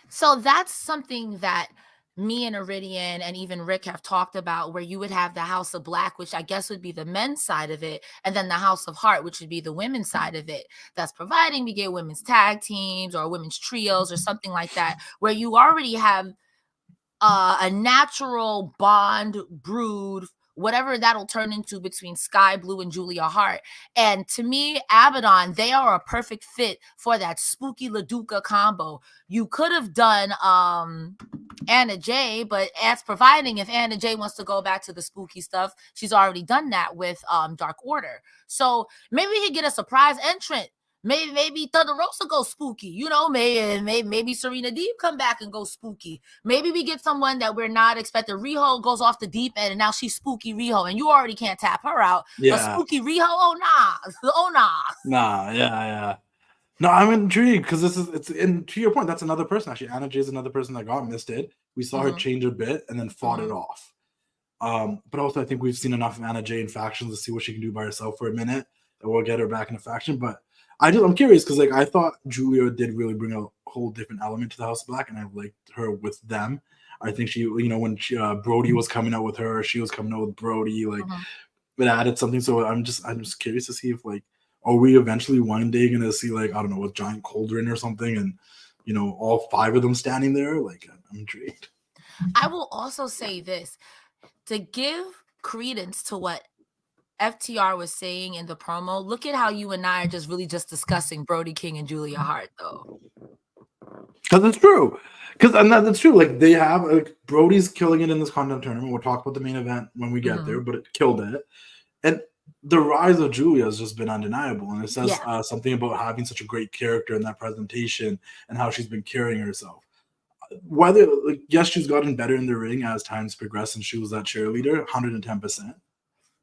So that's something that me and Iridian and even Rick have talked about, where you would have the House of Black, which I guess would be the men's side of it, and then the House of Heart, which would be the women's side of it. That's providing we get women's tag teams or women's trios or something like that, where you already have a natural bond, brood, whatever that'll turn into between Sky Blue and Julia Hart. And to me, Abadon, they are a perfect fit for that spooky LaDuca combo. You could have done Anna Jay, but as providing if Anna Jay wants to go back to the spooky stuff, she's already done that with Dark Order. So maybe we could get a surprise entrant. Maybe Thunder Rosa goes spooky, you know, maybe Serena Deeb come back and go spooky. Maybe we get someone that we're not expecting. Riho goes off the deep end and now she's spooky Riho and you already can't tap her out. Yeah. But spooky Riho, oh nah. Nah, yeah. No, I'm intrigued because and to your point, that's another person actually. Anna Jay is another person that got misted. We saw her change a bit and then fought it off. But also I think we've seen enough of Anna Jay in factions to see what she can do by herself for a minute, and we'll get her back in a faction. But I'm curious because like I thought Julia did really bring a whole different element to the House of Black, and I liked her with them. I think she, when Brody was coming out with her, she was coming out with Brody. Like it added something. So I'm just curious to see if like, are we eventually one day gonna see like, I don't know, a giant cauldron or something, and all 5 of them standing there? Like I'm intrigued. I will also say this to give credence to what FTR was saying in the promo. Look at how you and I are just discussing Brody King and Julia Hart, though. Because it's true. That's true. Like they have Brody's killing it in this Continental tournament. We'll talk about the main event when we get there, but it killed it. And the rise of Julia has just been undeniable. And it says something about having such a great character in that presentation and how she's been carrying herself. Whether yes, she's gotten better in the ring as time's progressed, and she was that cheerleader, 110%.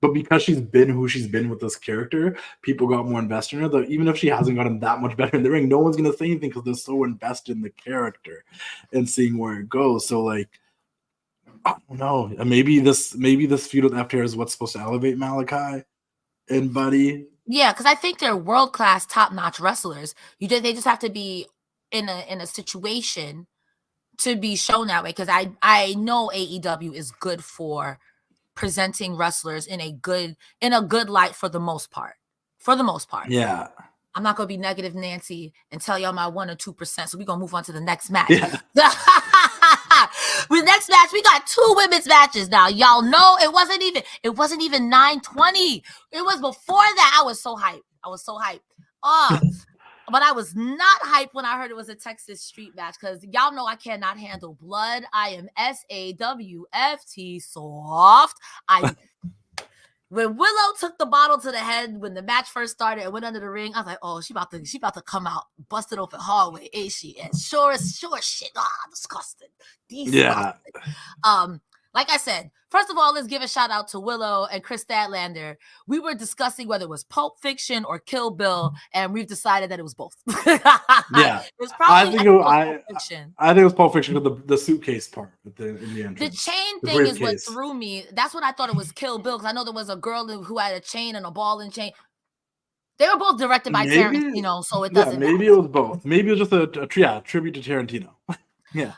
But because she's been who she's been with this character, people got more invested in her. Though even if she hasn't gotten that much better in the ring, no one's gonna say anything because they're so invested in the character and seeing where it goes. So like, I don't know. Maybe this feud with FTR is what's supposed to elevate Malachi and Buddy. Yeah, because I think they're world class, top notch wrestlers. They just have to be in a situation to be shown that way. Because I know AEW is good for presenting wrestlers in a good light for the most part. Yeah. I'm not gonna be negative Nancy and tell y'all my 1 or 2%. So we're gonna move on to the next match. Yeah. With next match, we got 2 women's matches now. Y'all know it wasn't even 9:20. It was before that. I was so hyped. But I was not hyped when I heard it was a Texas street match because y'all know I cannot handle blood. I am SAWFT soft. When Willow took the bottle to the head when the match first started and went under the ring, I was like, oh, she about to come out busted open hallway, ain't she? And sure shit. Disgusting. Yeah. Like I said, first of all, let's give a shout out to Willow and Kris Stadtlander. We were discussing whether it was Pulp Fiction or Kill Bill, and we've decided that it was both. Yeah. It was probably Pulp Fiction. I think it was Pulp Fiction with the suitcase part in the entrance. The chain thing is what threw me. That's what I thought it was Kill Bill, because I know there was a girl who had a chain and a ball and chain. They were both directed by Tarantino, so it doesn't matter. Maybe it was both. Maybe it was just a tribute to Tarantino. Yeah.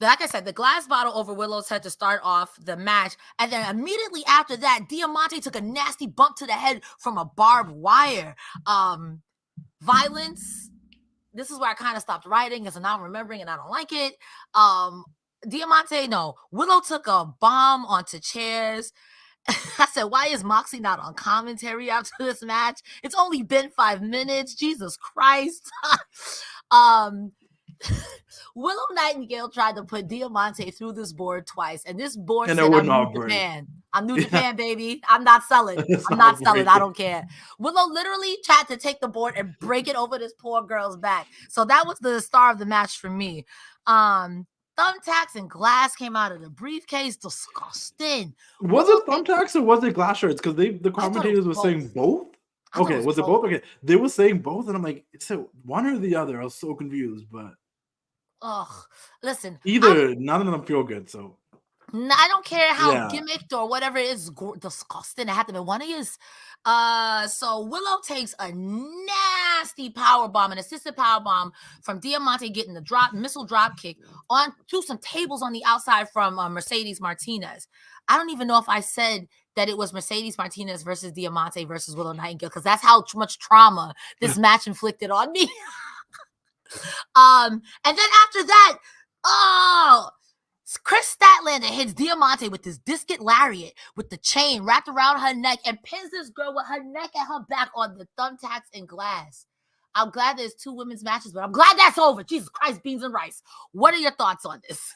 Like I said, the glass bottle over Willow's head to start off the match. And then immediately after that, Diamante took a nasty bump to the head from a barbed wire. Violence. This is where I kind of stopped writing because I'm not remembering and I don't like it. Willow took a bomb onto chairs. I said, why is Moxie not on commentary after this match? It's only been 5 minutes. Jesus Christ. Willow Nightingale tried to put Diamante through this board twice, and this board said, I'm New Japan. I'm New Japan, baby. I'm not selling. I'm not selling. I don't care. Willow literally tried to take the board and break it over this poor girl's back. So that was the star of the match for me. Thumbtacks and glass came out of the briefcase. Disgusting. Was it thumbtacks or was it glass shards? Because the commentators were saying both. Okay, was it both? Okay, they were saying both, and I'm like, it's one or the other. I was so confused, but listen, none of them feel good. So I don't care how gimmicked or whatever it is, disgusting. It had to be one of his. So Willow takes a nasty power bomb, an assisted power bomb from Diamante, getting the missile drop kick onto some tables on the outside from Mercedes Martinez. I don't even know if I said that it was Mercedes Martinez versus Diamante versus Willow Nightingale, because that's how much trauma this match inflicted on me. And then after that, Kris Stadtlander hits Diamante with this discus lariat with the chain wrapped around her neck and pins this girl with her neck and her back on the thumbtacks and glass. I'm glad there's 2 women's matches, but I'm glad that's over. Jesus Christ, beans and rice. What are your thoughts on this?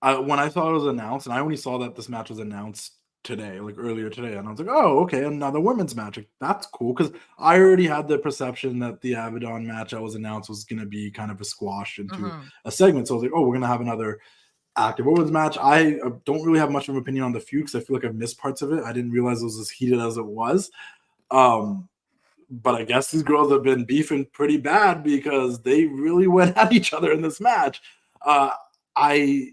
When I saw it was announced, and I only saw that this match was announced today, like earlier today, and I was like, oh, okay, another women's match. Like, that's cool, because I already had the perception that the Abadon match that was announced was going to be kind of a squash into a segment. So I was like, oh, we're going to have another active women's match. I don't really have much of an opinion on the feud because I feel like I've missed parts of it. I didn't realize it was as heated as it was. But I guess these girls have been beefing pretty bad because they really went at each other in this match. I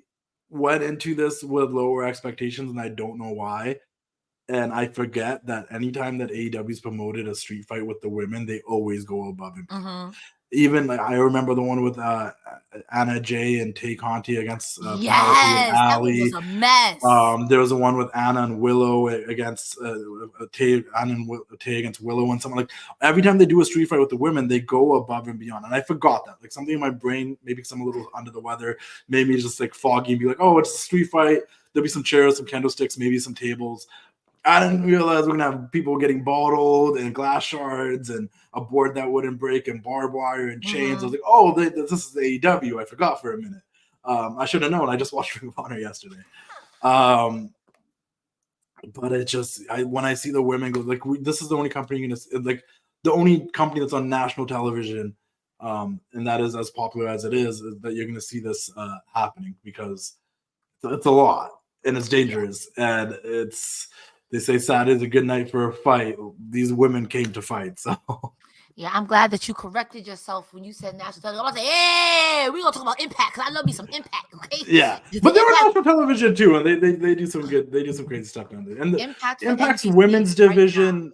went into this with lower expectations, and I don't know why. And I forget that anytime that AEW's promoted a street fight with the women, they always go above and even like I remember the one with Anna Jay and Tay Conti against that was a mess. There was a one with Anna and Willow against Tay against Willow, and something like every time they do a street fight with the women, they go above and beyond. And I forgot that, like something in my brain, maybe because I'm a little under the weather, made me just like foggy and be like, oh, it's a street fight. There'll be some chairs, some candlesticks, maybe some tables. I didn't realize we're gonna have people getting bottled and glass shards and a board that wouldn't break and barbed wire and chains. I was like, oh, this is AEW. I forgot for a minute. I should have known. I just watched Ring of Honor yesterday. But it just, when I see the women go, like, this is the only company the only company that's on national television, and that is as popular as it is that you're gonna see this happening, because it's a lot and it's dangerous and it's. They say Saturday's a good night for a fight. These women came to fight, so. Yeah, I'm glad that you corrected yourself when you said national television. I was like, hey, we're going to talk about Impact, because I love me some Impact, okay? Yeah, but they're on national television, too, and they do some crazy stuff down there. And the Impact's women's division,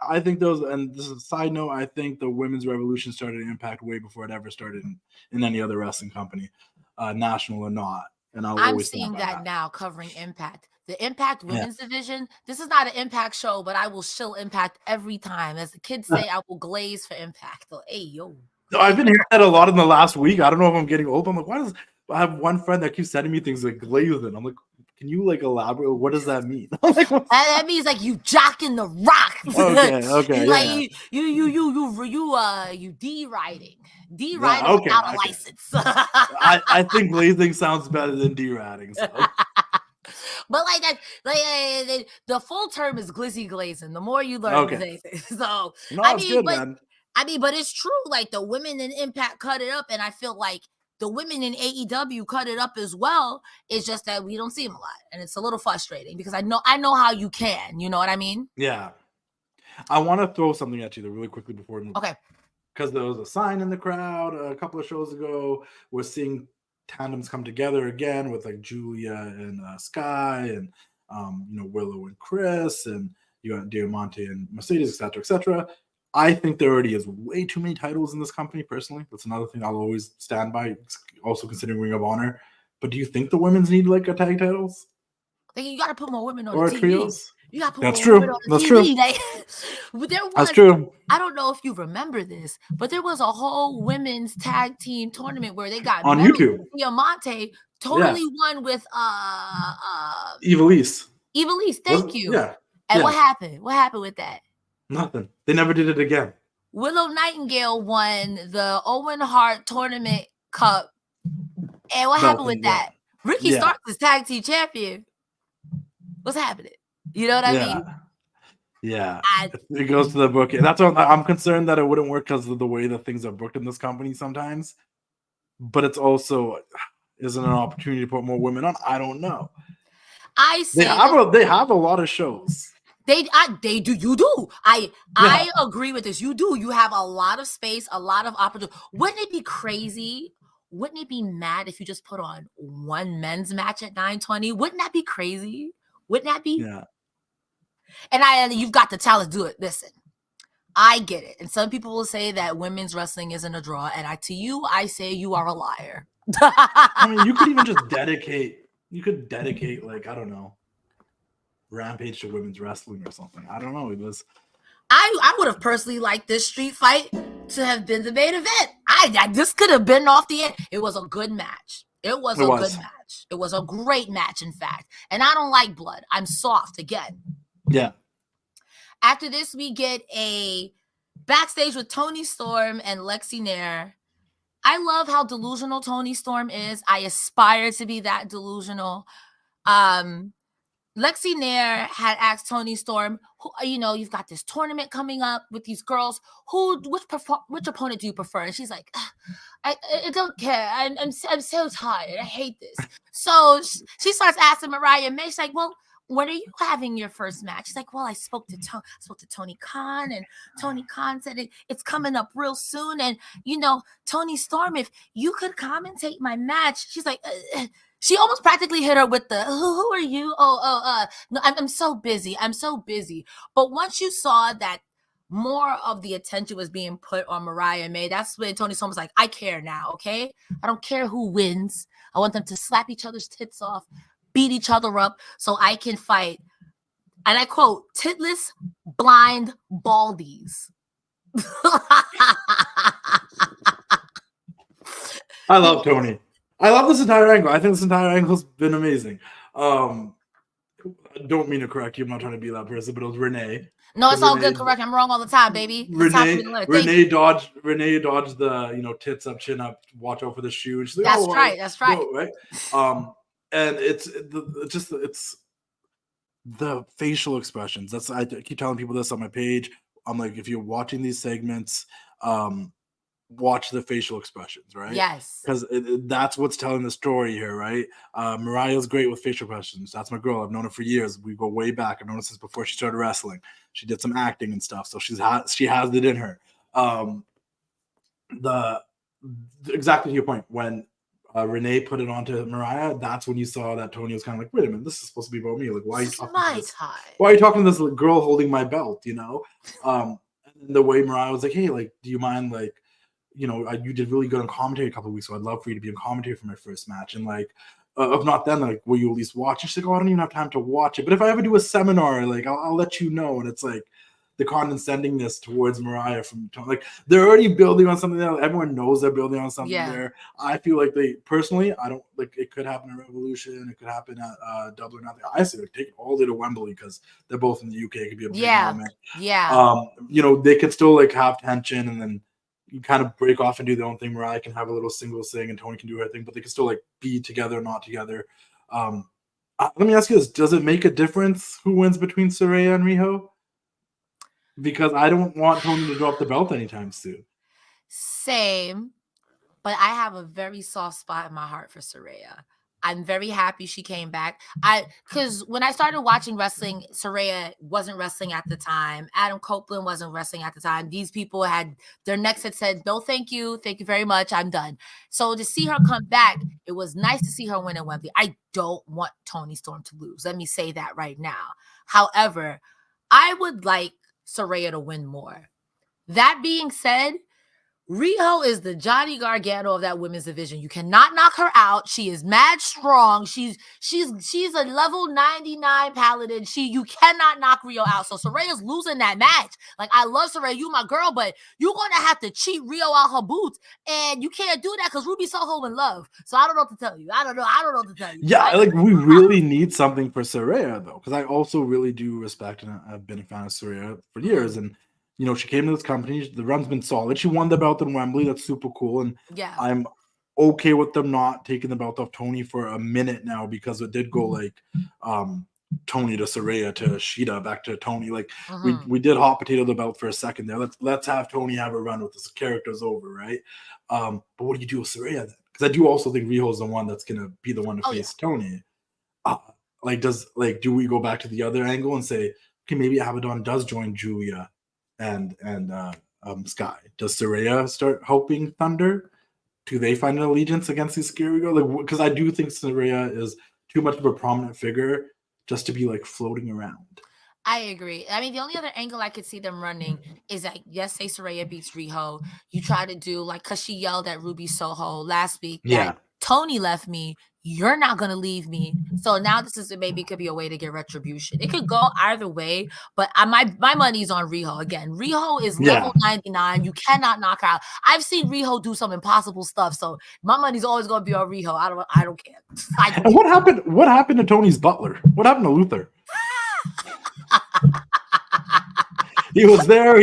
I think those, and this is a side note, I think the women's revolution started in Impact way before it ever started in any other wrestling company, national or not. And I'm seeing that now, covering Impact. The Impact women's division, this is not an Impact show, but I will shill Impact every time. As the kids say, I will glaze for Impact. So, hey, yo. No, I've been hearing that a lot in the last week. I don't know if I'm getting old. I'm like, I have one friend that keeps sending me things like glazing. I'm like, can you like elaborate? What does that mean? Like, that means like you jocking the rock. Okay. Like you D-riding. D-riding without a license. I think glazing sounds better than D-riding. So. But like that, the full term is glizzy glazing. The more you learn, so no, man. But it's true. Like the women in Impact cut it up, and I feel like the women in AEW cut it up as well. It's just that we don't see them a lot, and it's a little frustrating because I know how you can. You know what I mean? Yeah. I want to throw something at you really quickly before we move. Okay. Because there was a sign in the crowd a couple of shows ago. We're seeing tandems come together again with like Julia and Sky and Willow and Kris, and you got Diamante and Mercedes, etc. I think there already is way too many titles in this company, personally. That's another thing I'll always stand by, also considering Ring of Honor. But do you think the women's need like a tag titles? I think you got to put more women on Or the TV. trios? You got to put That's more true. women on the That's TV. true. Like, there was, That's true. I don't know if you remember this, but there was a whole women's tag team tournament where they got On Miro YouTube. and Diamante totally won with Evilise. Evilise. Thank you. Yeah. And yeah. what happened? What happened with that? Nothing. They never did it again. Willow Nightingale won the Owen Hart Tournament Cup. And what happened with that? Ricky Starks is tag team champion. What's happening? You know what I mean? Yeah. It goes to the booking. That's what I'm concerned that it wouldn't work because of the way that things are booked in this company sometimes. But it's also, isn't an opportunity to put more women on? I don't know. They have a lot of shows. They do. You do. I agree with this. You do. You have a lot of space, a lot of opportunity. Wouldn't it be crazy? Wouldn't it be mad if you just put on one men's match at 920? Wouldn't that be crazy? Wouldn't that be? Yeah. And you've got the talent to do it. Listen, I get it. And some people will say that women's wrestling isn't a draw. And I say you are a liar. I mean, you could even just dedicate. You could dedicate, like, I don't know, Rampage to women's wrestling or something. I don't know. It was. I would have personally liked this street fight to have been the main event. This could have been off the end. It was a good match. It was a good match. It was a great match, in fact. And I don't like blood. I'm soft again. Yeah. After this, we get a backstage with Toni Storm and Lexi Nair. I love how delusional Toni Storm is. I aspire to be that delusional. Lexi Nair had asked Toni Storm, you've got this tournament coming up with these girls. Which opponent do you prefer? And she's like, I don't care. I'm so tired. I hate this. So she starts asking Mariah May. She's like, well, when are you having your first match? She's like, well, I spoke to Tony Khan, and Tony Khan said it's coming up real soon. And Toni Storm, if you could commentate my match, she's like. She almost practically hit her with the, who are you? No, I'm so busy. I'm so busy. But once you saw that more of the attention was being put on Mariah May, that's when Toni Storm was like, I care now, okay? I don't care who wins. I want them to slap each other's tits off, beat each other up so I can fight. And I quote, titless, blind baldies. I love Toni. I love this entire angle. I think this entire angle's been amazing. Don't mean to correct you. I'm not trying to be that person, but it was Renee. No, it's all good. Correct. I'm wrong all the time, baby. Renee dodged the tits up, chin up. Watch out for the shoe. And she's like, That's right. Right. And it's the facial expressions. I keep telling people this on my page. I'm like, if you're watching these segments, watch the facial expressions, right? Yes. Because that's what's telling the story here, right? Mariah's great with facial expressions. That's my girl. I've known her for years. We go way back. I've known her since before she started wrestling. She did some acting and stuff, so she has it in her. Exactly to your point, when Renee put it onto Mariah, that's when you saw that Toni was kind of like, wait a minute, this is supposed to be about me. Like, why are you talking to this girl holding my belt, And the way Mariah was like, hey, like, do you mind, like, you did really good on commentary a couple of weeks, so I'd love for you to be in commentary for my first match. And like, if not then, like, will you at least watch? She's like, I don't even have time to watch it. But if I ever do a seminar, like, I'll let you know. And it's like the condescendingness towards Mariah from Toni. Like, they're already building on something there. Everyone knows they're building on something there. I feel like I don't like it could happen at Revolution. It could happen at Double or Nothing. I say like take it all the way to Wembley because they're both in the UK. It could be a big moment. Yeah. They could still like have tension and then you kind of break off and do their own thing. Mariah can have a little singles thing and Toni can do her thing, but they can still like be together, not together. Let me ask you this. Does it make a difference who wins between Saraya and Riho? Because I don't want Toni to drop the belt anytime soon. Same, but I have a very soft spot in my heart for Saraya. I'm very happy she came back. Because when I started watching wrestling, Saraya wasn't wrestling at the time. Adam Copeland wasn't wrestling at the time. These people their necks had said, no, thank you very much, I'm done. So to see her come back, it was nice to see her win at Wembley. I don't want Toni Storm to lose. Let me say that right now. However, I would like Saraya to win more. That being said, Riho is the Johnny Gargano of that women's division. You cannot knock her out. She is mad strong. She's a level 99 paladin. You cannot knock Riho out. So Saraya's losing that match. Like, I love Saraya, you my girl, but you're gonna have to cheat Riho out her boots, and you can't do that because Ruby Soho in love. So I don't know what to tell you. I don't know what to tell you. Yeah, like we really need something for Saraya though, because I also really do respect and I've been a fan of Saraya for years, and you know, she came to this company. The run's been solid. She won the belt in Wembley. That's super cool. And yeah, I'm okay with them not taking the belt off Tony for a minute now, because it did go like Tony to Saraya to Shida back to Tony. Like we did hot potato the belt for a second there. Let's have Tony have a run with this. Character's over, right? But what do you do with Saraya then? Because I do also think Riho's the one that's gonna be the one to face Tony. Do we go back to the other angle and say, okay, maybe Abadon does join Julia and Sky? Does Saraya start helping Thunder? Do they find an allegiance against these scary girls? Like, because I do think Saraya is too much of a prominent figure just to be like floating around. I agree. I mean, the only other angle I could see them running is that, yes, say Saraya beats Riho. You try to do like, because she yelled at Ruby Soho last week that Tony left me, you're not going to leave me. So now this is maybe could be a way to get retribution. It could go either way, but my money's on Riho. Again, Riho is level 99. You cannot knock her out. I've seen Riho do some impossible stuff, so my money's always going to be on Riho. I don't care. And what happened to Tony's butler? What happened to Luther? He was there,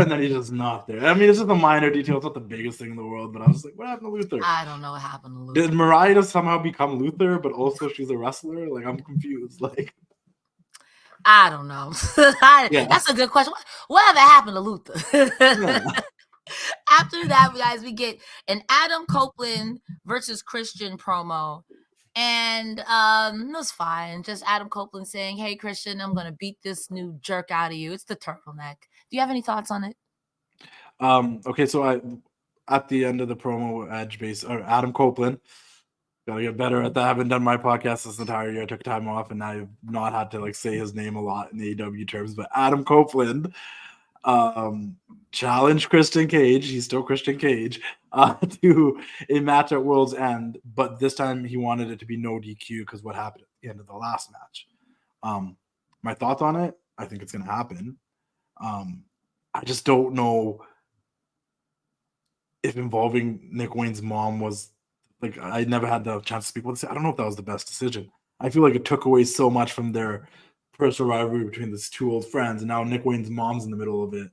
and then he's just not there. I mean, it's just a minor detail. It's not the biggest thing in the world, but I was like, what happened to Luther? I don't know what happened to Luther. Did Mariah somehow become Luther, but also she's a wrestler? Like, I'm confused. Like, I don't know. That's a good question. Whatever happened to Luther? After that, guys, we get an Adam Copeland versus Christian promo. And it was fine. Just Adam Copeland saying, hey, Christian, I'm going to beat this new jerk out of you. It's the turtleneck. Do you have any thoughts on it? Okay, so at the end of the promo, Adam Copeland, gotta get better at that. I haven't done my podcast this entire year. I took time off, and I've not had to like say his name a lot in AEW terms. But Adam Copeland challenged Christian Cage. He's still Christian Cage to a match at World's End, but this time he wanted it to be no DQ because what happened at the end of the last match. My thoughts on it, I think it's going to happen. I just don't know if involving Nick Wayne's mom was like, I never had the chance to speak with this. I don't know if that was the best decision. I feel like it took away so much from their personal rivalry between these two old friends, and now Nick Wayne's mom's in the middle of it.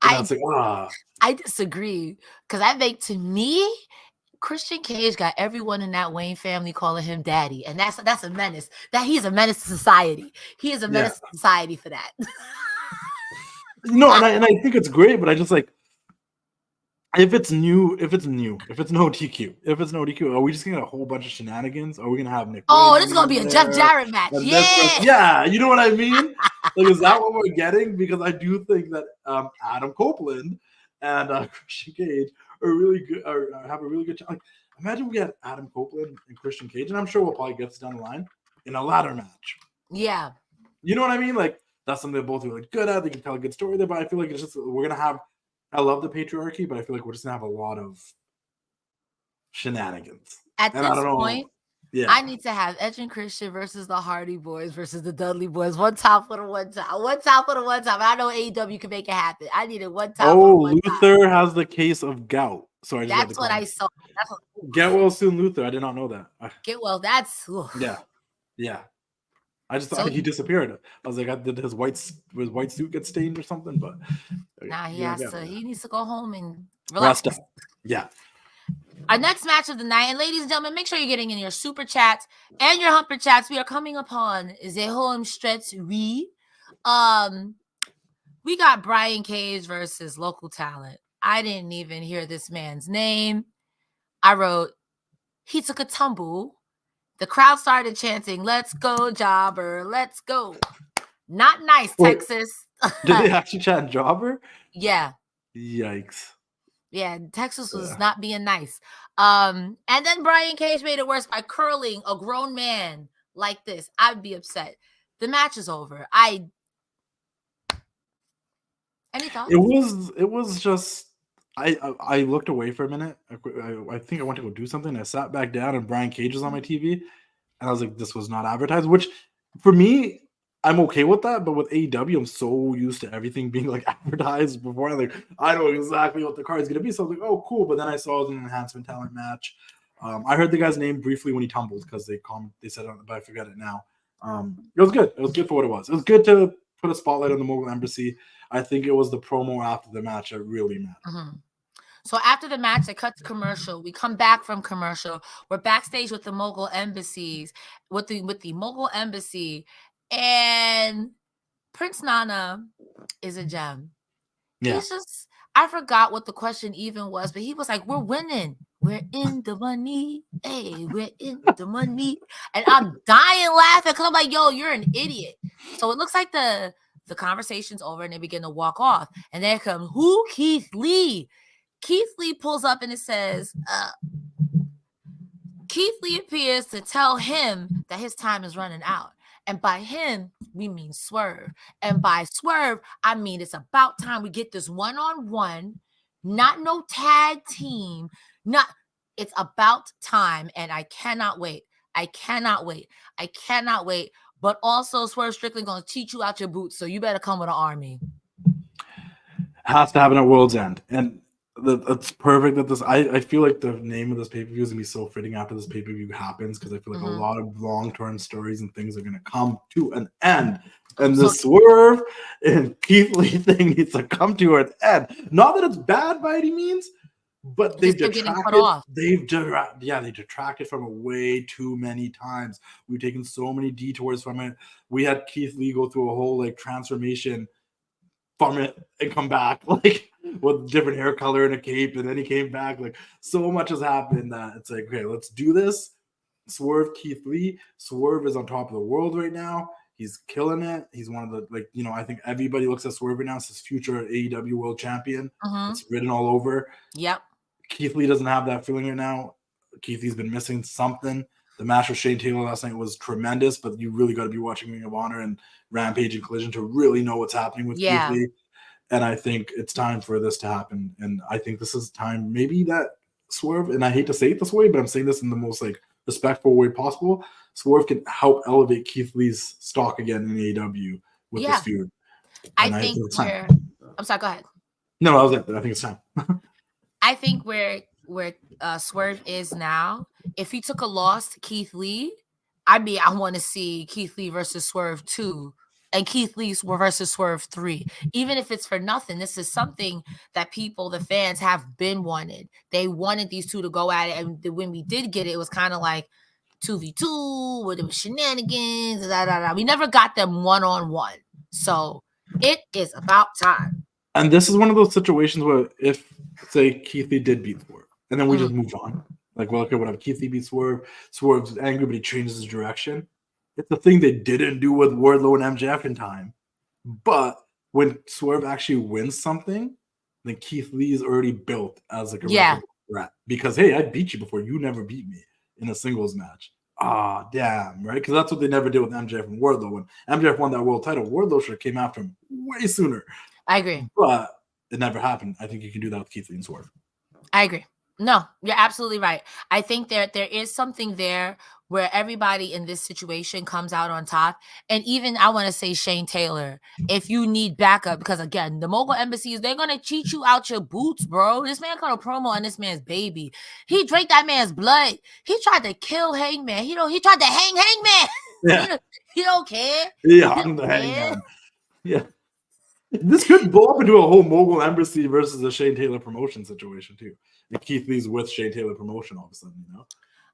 I disagree, because I think, to me, Christian Cage got everyone in that Wayne family calling him daddy, and that's a menace. That he's a menace to society. He is a menace to society for that. No, and I think it's great, but I just like, if it's no DQ, are we just gonna get a whole bunch of shenanigans? Are we gonna have Nick? Oh, this is gonna be a Jeff Jarrett match. Yeah, you know what I mean? Like, is that what we're getting? Because I do think that Adam Copeland and Christian Cage are really good, or have a really good chance. Like, imagine we had Adam Copeland and Christian Cage, and I'm sure we'll probably get this down the line in a ladder match. Yeah, you know what I mean? Like, that's something they're both really good at. They can tell a good story there, but I feel like it's just we're gonna have. I love the patriarchy, but I feel like we're just gonna have a lot of shenanigans. At this point, I need to have Edge and Christian versus the Hardy Boys versus the Dudley Boys. One time for the one time. One time for the one time. I know AEW can make it happen. I need it one time. Oh, Luther has the case of gout. Sorry, that's what I saw. Get well soon, Luther. I did not know that. Get well. That's yeah. I just thought he disappeared. I was like, did his white suit get stained or something? But he needs to go home and relax. Rest up. Yeah. Our next match of the night, and ladies and gentlemen, make sure you're getting in your super chats and your humper chats. We are coming upon the home stretch. We got Bryan Cage versus local talent. I didn't even hear this man's name. I wrote, he took a tumble. The crowd started chanting, let's go, Jobber, let's go. Not nice, Texas. Did they actually chant Jobber? Yeah. Yikes. Yeah, Texas was not being nice. And then Bryan Cage made it worse by curling a grown man like this. I'd be upset. The match is over. Any thoughts? It was just I looked away for a minute. I think I went to go do something. I sat back down and Brian Cage was on my TV, and I was like, this was not advertised. Which for me, I'm okay with that. But with AEW, I'm so used to everything being like advertised before. Like I know exactly what the card is gonna be. So I was like, oh cool. But then I saw it was an enhancement talent match. I heard the guy's name briefly when he tumbled because they said it, but I forget it now. It was good. It was good for what it was. It was good to put a spotlight on the Mogul Embassy. I think it was the promo after the match that really mattered. Mm-hmm. So after the match, they cut to commercial. We come back from commercial. We're backstage with the Mogul Embassies, with the Mogul Embassy, and Prince Nana is a gem. Yeah. He's just, I forgot what the question even was, but he was like, "We're winning. We're in the money. Hey, we're in the money." And I'm dying laughing because I'm like, "Yo, you're an idiot." So it looks like the conversation's over and they begin to walk off. And there comes who? Keith Lee. Keith Lee pulls up and it says, Keith Lee appears to tell him that his time is running out. And by him, we mean Swerve. And by Swerve, I mean it's about time we get this one-on-one, not no tag team, it's about time. And I cannot wait. But also, Swerve Strickland going to teach you out your boots, so you better come with an army. Has to happen at World's End. And it's perfect that this... I feel like the name of this pay-per-view is going to be so fitting after this pay-per-view happens, because I feel like a lot of long-term stories and things are going to come to an end. And the Swerve and Keith Lee thing needs to come to an end. Not that it's bad by any means, but they've detracted. They detracted from it way too many times. We've taken so many detours from it. We had Keith Lee go through a whole like transformation from it and come back like with different hair color and a cape, and then he came back. Like so much has happened that it's like, okay, let's do this. Swerve, Keith Lee. Swerve is on top of the world right now. He's killing it. He's one of the, I think everybody looks at Swerve right now as his future AEW World Champion. It's written all over. Yep. Keith Lee doesn't have that feeling right now. Keith Lee's been missing something. The match with Shane Taylor last night was tremendous, but you really got to be watching Ring of Honor and Rampage and Collision to really know what's happening with Keith Lee. And I think it's time for this to happen. And I think this is time maybe that Swerve, and I hate to say it this way, but I'm saying this in the most like respectful way possible, Swerve can help elevate Keith Lee's stock again in AEW with this feud. I'm sorry, go ahead. No, I was like, I think it's time. I think where Swerve is now, if he took a loss to Keith Lee, I want to see Keith Lee versus Swerve 2 and Keith Lee versus Swerve 3. Even if it's for nothing, this is something that people, the fans, have been wanted. They wanted these two to go at it, and when we did get it, it was kind of like 2v2, where there was shenanigans, We never got them one-on-one. So it is about time. And this is one of those situations where if, say, Keith Lee did beat Swerve, and then we just move on. Like, well, okay, whatever. Keith Lee beats Swerve. Swerve's angry, but he changes his direction. It's the thing they didn't do with Wardlow and MJF in time. But when Swerve actually wins something, then Keith Lee is already built as like a threat. Because, hey, I beat you before. You never beat me in a singles match. Ah, damn, right? Because that's what they never did with MJF and Wardlow. When MJF won that world title, Wardlow should have came after him way sooner. I agree. But it never happened. I think you can do that with Keith Lee and Swerve. I agree. No, you're absolutely right. I think there is something there where everybody in this situation comes out on top. And even I want to say Shane Taylor, if you need backup, because again, the Mogul Embassies, they're going to cheat you out your boots, bro. This man cut a promo on this man's baby. He drank that man's blood. He tried to kill Hangman. He tried to hang Hangman. Yeah. He don't care. He hung the Hangman. Yeah. This could blow up into a whole Mogul Embassy versus a Shane Taylor promotion situation too. And Keith Lee's with Shane Taylor promotion all of a sudden,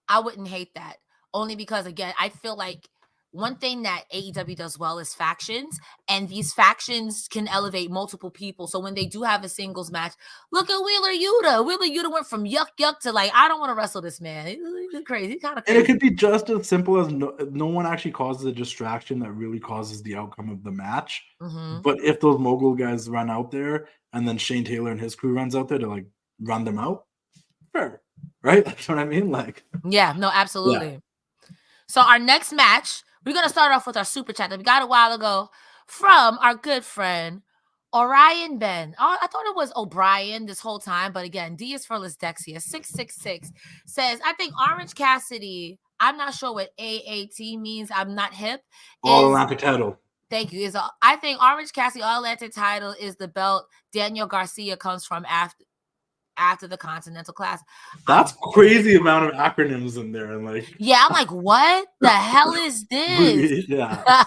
I wouldn't hate that. Only because, again, I feel like one thing that AEW does well is factions, and these factions can elevate multiple people. So when they do have a singles match, look at Wheeler Yuta. Wheeler Yuta went from yuck to like, I don't want to wrestle this man. He's crazy. He's kind of crazy. And it could be just as simple as no one actually causes a distraction that really causes the outcome of the match. But if those Mogul guys run out there and then Shane Taylor and his crew runs out there to like run them out, fair, right? That's what I mean. Like, yeah, no, absolutely. Yeah. So our next match, we're going to start off with our super chat that we got a while ago from our good friend, Orion Ben. Oh, I thought it was O'Brien this whole time, but again, D is for Lisdexia. 666 says, I think Orange Cassidy, I'm not sure what AAT means. I'm not hip. All Atlantic title. Thank you. I think Orange Cassidy All Atlantic title is the belt Daniel Garcia comes from after the Continental class. That's crazy amount of acronyms in there. And like, yeah, I'm like, what the hell is this? Yeah.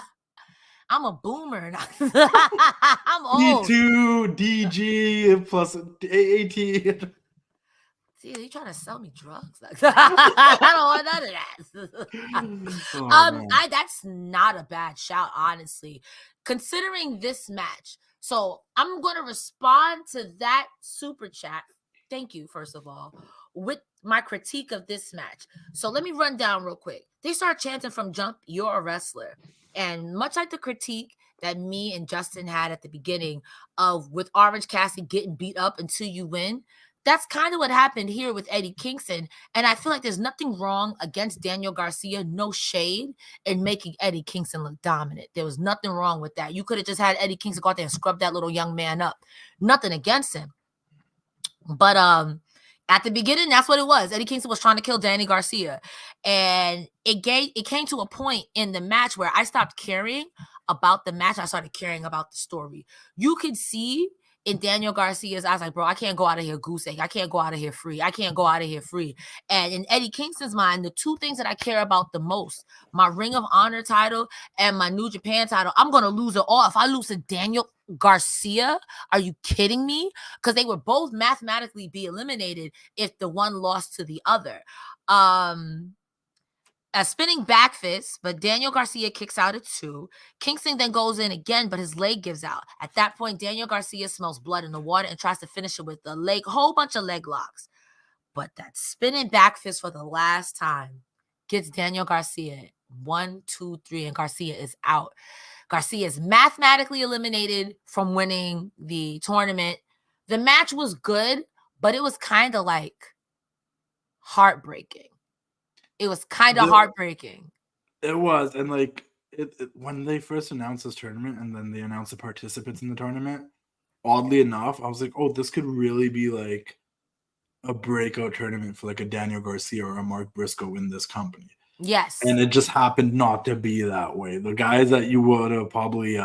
I'm a boomer. I'm old. D2, DG, plus AAT. See, you trying to sell me drugs? I don't want none of that. That's not a bad shout, honestly, considering this match. So I'm going to respond to that super chat. Thank you, first of all, with my critique of this match. So let me run down real quick. They start chanting from jump, "You're a wrestler." And much like the critique that me and Justin had at the beginning of with Orange Cassidy getting beat up until you win, that's kind of what happened here with Eddie Kingston. And I feel like there's nothing wrong against Daniel Garcia, no shade, in making Eddie Kingston look dominant. There was nothing wrong with that. You could have just had Eddie Kingston go out there and scrub that little young man up. Nothing against him. But at the beginning, that's what it was. Eddie Kingston was trying to kill Danny Garcia. And it came to a point in the match where I stopped caring about the match. I started caring about the story. You could see in Daniel Garcia's eyes, like, bro, I can't go out of here goose egg. I can't go out of here free. I can't go out of here free. And in Eddie Kingston's mind, the two things that I care about the most, my Ring of Honor title and my New Japan title, I'm going to lose it all. If I lose to Daniel Garcia, are you kidding me? Because they would both mathematically be eliminated if the one lost to the other. A spinning back fist, but Daniel Garcia kicks out at 2. Kingston then goes in again, but his leg gives out. At that point, Daniel Garcia smells blood in the water and tries to finish it with a whole bunch of leg locks. But that spinning back fist for the last time gets Daniel Garcia 1, 2, 3, and Garcia is out. Garcia is mathematically eliminated from winning the tournament. The match was good, but it was kind of like heartbreaking. It was kind of heartbreaking. It was. And like when they first announced this tournament and then they announced the participants in the tournament, oddly enough, I was like, oh, this could really be like a breakout tournament for like a Daniel Garcia or a Mark Briscoe in this company. Yes. And it just happened not to be that way. The guys that you would have probably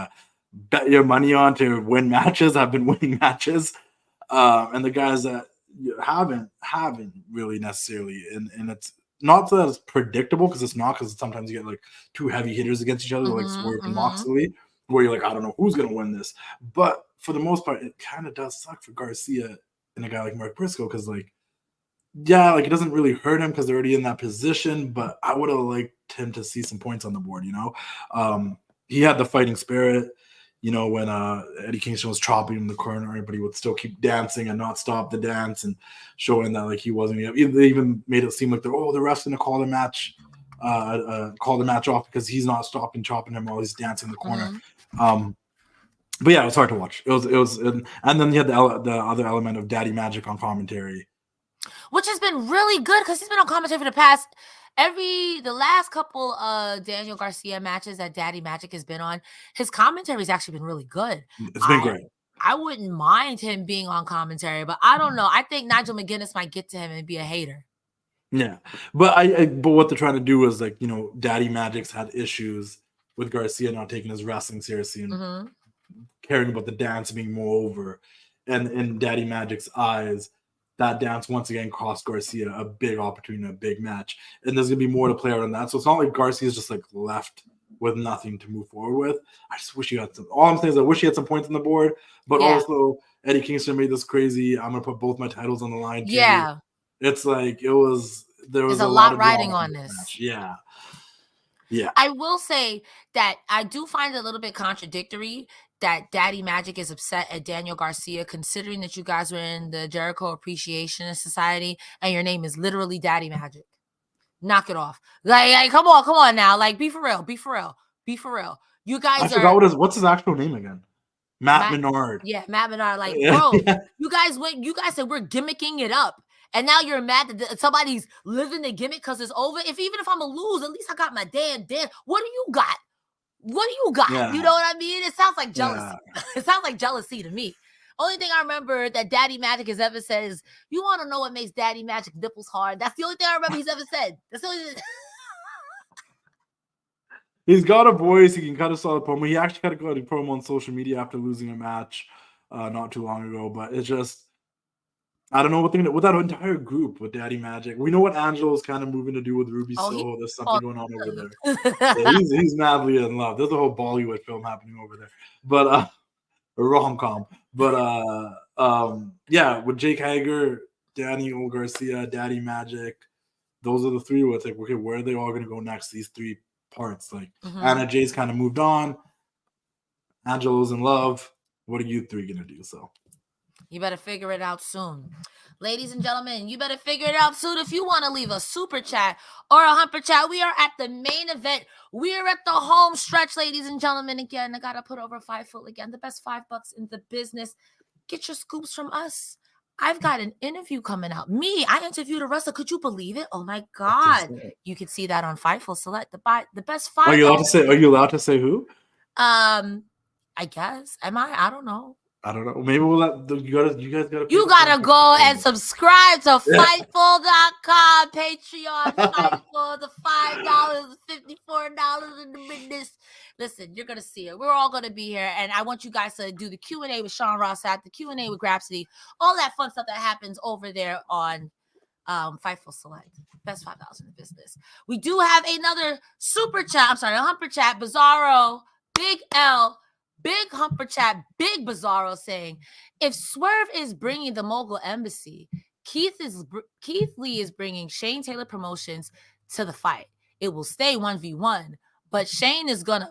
bet your money on to win matches have been winning matches. And the guys that haven't really necessarily. And it's not that it's predictable, because it's not, because sometimes you get like two heavy hitters against each other, like Swerve and Moxley, where you're like, I don't know who's going to win this. But for the most part, it kind of does suck for Garcia and a guy like Mark Briscoe, because like, yeah, like it doesn't really hurt him because they're already in that position, but I would have liked him to see some points on the board, you know? He had the fighting spirit, you know, when Eddie Kingston was chopping him in the corner, but he would still keep dancing and not stop the dance, and showing that like he wasn't. They even made it seem like the ref's gonna call the match off because he's not stopping chopping him while he's dancing in the corner. But yeah, it was hard to watch. It was, and then you had the other element of Daddy Magic on commentary, which has been really good because he's been on commentary for the past. The last couple of Daniel Garcia matches that Daddy Magic has been on, his commentary has actually been really good. It's been great. I wouldn't mind him being on commentary, but I don't know. I think Nigel McGuinness might get to him and be a hater. Yeah, but but what they're trying to do is, like, you know, Daddy Magic's had issues with Garcia not taking his wrestling seriously and caring about the dance being more over. And in Daddy Magic's eyes, that dance once again cost Garcia a big opportunity, a big match. And there's going to be more to play out on that. So it's not like Garcia's just like left with nothing to move forward with. I just wish he had some. All I'm saying is I wish he had some points on the board, but also Eddie Kingston made this crazy. I'm going to put both my titles on the line too. Yeah. It's like there was a lot riding on this. Match. Yeah. Yeah. I will say that I do find it a little bit contradictory that Daddy Magic is upset at Daniel Garcia, considering that you guys were in the Jericho Appreciation Society and your name is literally Daddy Magic. Knock it off. Like come on now. Like, be for real. You guys I forgot what's his actual name again? Matt Menard. Yeah, Matt Menard. Like, bro, you guys said we're gimmicking it up. And now you're mad that somebody's living the gimmick because it's over. Even if I'm a lose, at least I got my damn dance. What do you got? What do you got? Yeah. You know what I mean? It sounds like jealousy. Yeah. It sounds like jealousy to me. Only thing I remember that Daddy Magic has ever said is, "You want to know what makes Daddy Magic nipples hard?" That's the only thing I remember he's ever said. That's the only thing. He's got a voice. He can cut a solid promo. He actually cut a good promo on social media after losing a match not too long ago. But it's just, I don't know what they're gonna with that entire group with Daddy Magic. We know what Angelo's kind of moving to do with Ruby Soho. There's something going on over there. Yeah, he's madly in love. There's a whole Bollywood film happening over there. But a rom-com. But yeah, with Jake Hager, Daniel Garcia, Daddy Magic, those are the three where it's like, okay, where are they all gonna go next? These three parts. Like Anna Jay's kind of moved on. Angelo's in love. What are you three gonna do? So you better figure it out soon. Ladies and gentlemen, you better figure it out soon. If you want to leave a super chat or a humper chat, we are at the main event. We are at the home stretch, ladies and gentlemen. Again, I gotta put over 5 foot again. The best $5 in the business. Get your scoops from us. I've got an interview coming out. I interviewed a wrestler. Could you believe it? Oh my God. You can see that on Fightful Select. The best $5. Are you allowed to say who? I guess. Am I? I don't know. I don't know. Maybe we'll let you guys gotta. You gotta go and subscribe to Fightful.com, Patreon, Fightful, the $5, $54 in the business. Listen, you're gonna see it. We're all gonna be here, and I want you guys to do the Q&A with Sean Ross at the Q&A with Grapsody, all that fun stuff that happens over there on Fightful Select. Best $5 in the business. We do have another super chat. I'm sorry, a humper chat. Bizarro, Big L. Big humper chat, Big Bizarro saying, if Swerve is bringing the Mogul Embassy, Keith Lee is bringing Shane Taylor Promotions to the fight. It will stay 1v1, but Shane is gonna.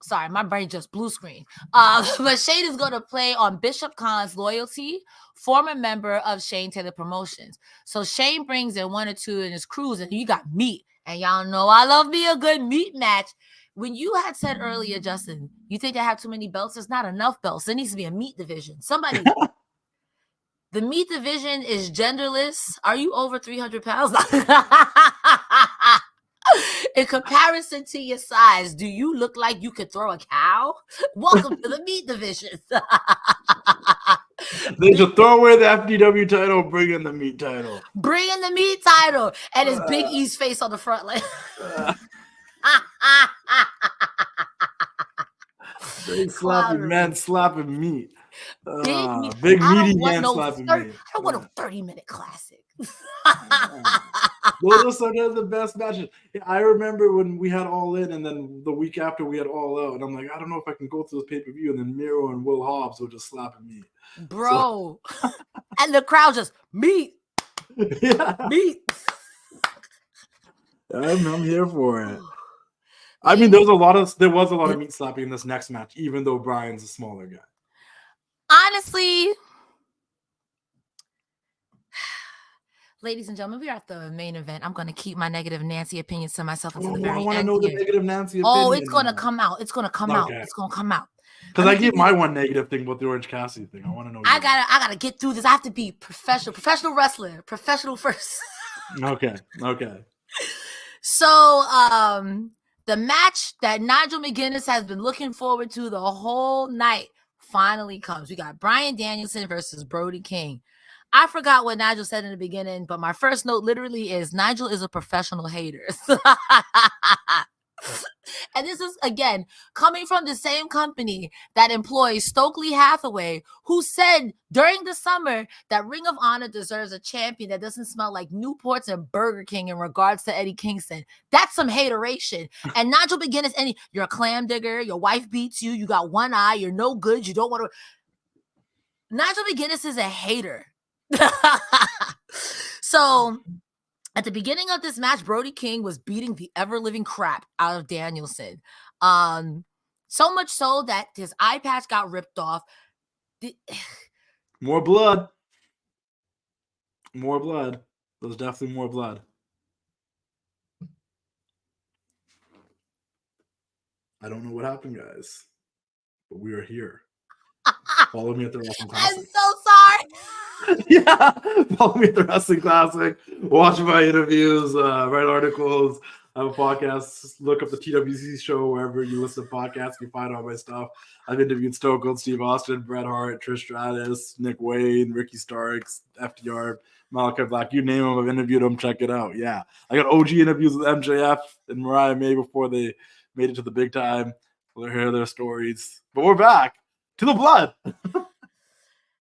Sorry, my brain just blue screen. But Shane is gonna play on Bishop Khan's loyalty, former member of Shane Taylor Promotions. So Shane brings in 1 or 2 in his crews, and you got meat. And y'all know I love me a good meat match. When you had said earlier, Justin, you think they have too many belts? There's not enough belts. There needs to be a meat division. Somebody, the meat division is genderless. Are you over 300 pounds? In comparison to your size, do you look like you could throw a cow? Welcome to the meat division. They should throw away the FDW title, bring in the meat title. Bring in the meat title. And his Big E's face on the front. Like. Big slapping men slapping meat. Big meaty man slapping meat. I don't want a 30-minute classic. Those are some of the best matches. I remember when we had All In, and then the week after we had All Out, and I'm like, I don't know if I can go to this pay-per-view, and then Miro and Will Hobbs were just slapping meat. Bro. So. And the crowd just, meat. Yeah. Meat. I'm here for it. I mean, there was a lot of meat slapping in this next match, even though Bryan's a smaller guy. Honestly, ladies and gentlemen, we are at the main event. I'm going to keep my negative Nancy opinions to myself until the very end. I want to know the negative Nancy opinion. Oh, it's going to come out. It's going to come out. It's going to come out. Because I gave my one negative thing about the Orange Cassidy thing. I want to know. I gotta get through this. I have to be professional wrestler, professional first. Okay. So, the match that Nigel McGuinness has been looking forward to the whole night finally comes. We got Bryan Danielson versus Brody King. I forgot what Nigel said in the beginning, but my first note literally is Nigel is a professional hater. And this is, again, coming from the same company that employs Stokely Hathaway, who said during the summer that Ring of Honor deserves a champion that doesn't smell like Newports and Burger King in regards to Eddie Kingston. That's some hateration. And Nigel McGuinness, you're a clam digger, your wife beats you, you got one eye, you're no good, you don't want to. Nigel McGuinness is a hater. So at the beginning of this match, Brody King was beating the ever-living crap out of Danielson. So much so that his eye patch got ripped off. More blood. There's definitely more blood. I don't know what happened, guys, but we are here. Follow me at the Wrestling Classic. I'm so sorry. Yeah, follow me at the Wrestling Classic. Watch my interviews, write articles. I have a podcast. Just look up the TWC show wherever you listen to podcasts. You find all my stuff. I've interviewed Stone Cold Steve Austin, Bret Hart, Trish Stratus, Nick Wayne, Ricky Starks, FDR, Malachi Black. You name them, I've interviewed them. Check it out. Yeah, I got OG interviews with MJF and Mariah May before they made it to the big time. We'll hear their stories. But we're back to the blood.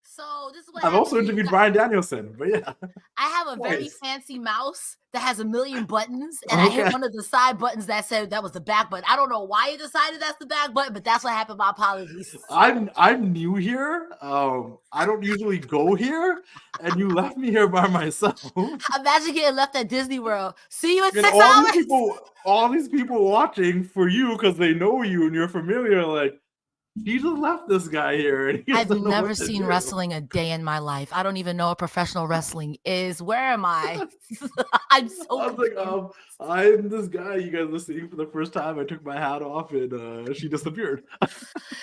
So this is what I've also interviewed Bryan Danielson, but yeah. I have a very fancy mouse that has 1,000,000 buttons, and I hit one of the side buttons that said that was the back button. I don't know why you decided that's the back button, but that's what happened. My apologies. I'm new here. I don't usually go here, and you left me here by myself. Imagine getting left at Disney World. See you in And 6 hours. all these people watching for you because they know you and you're familiar. Like, you just left this guy here. And I've never seen wrestling a day in my life. I don't even know what professional wrestling is. Where am I? I'm so I was confused. like, I'm this guy you guys are seeing for the first time. I took my hat off and she disappeared.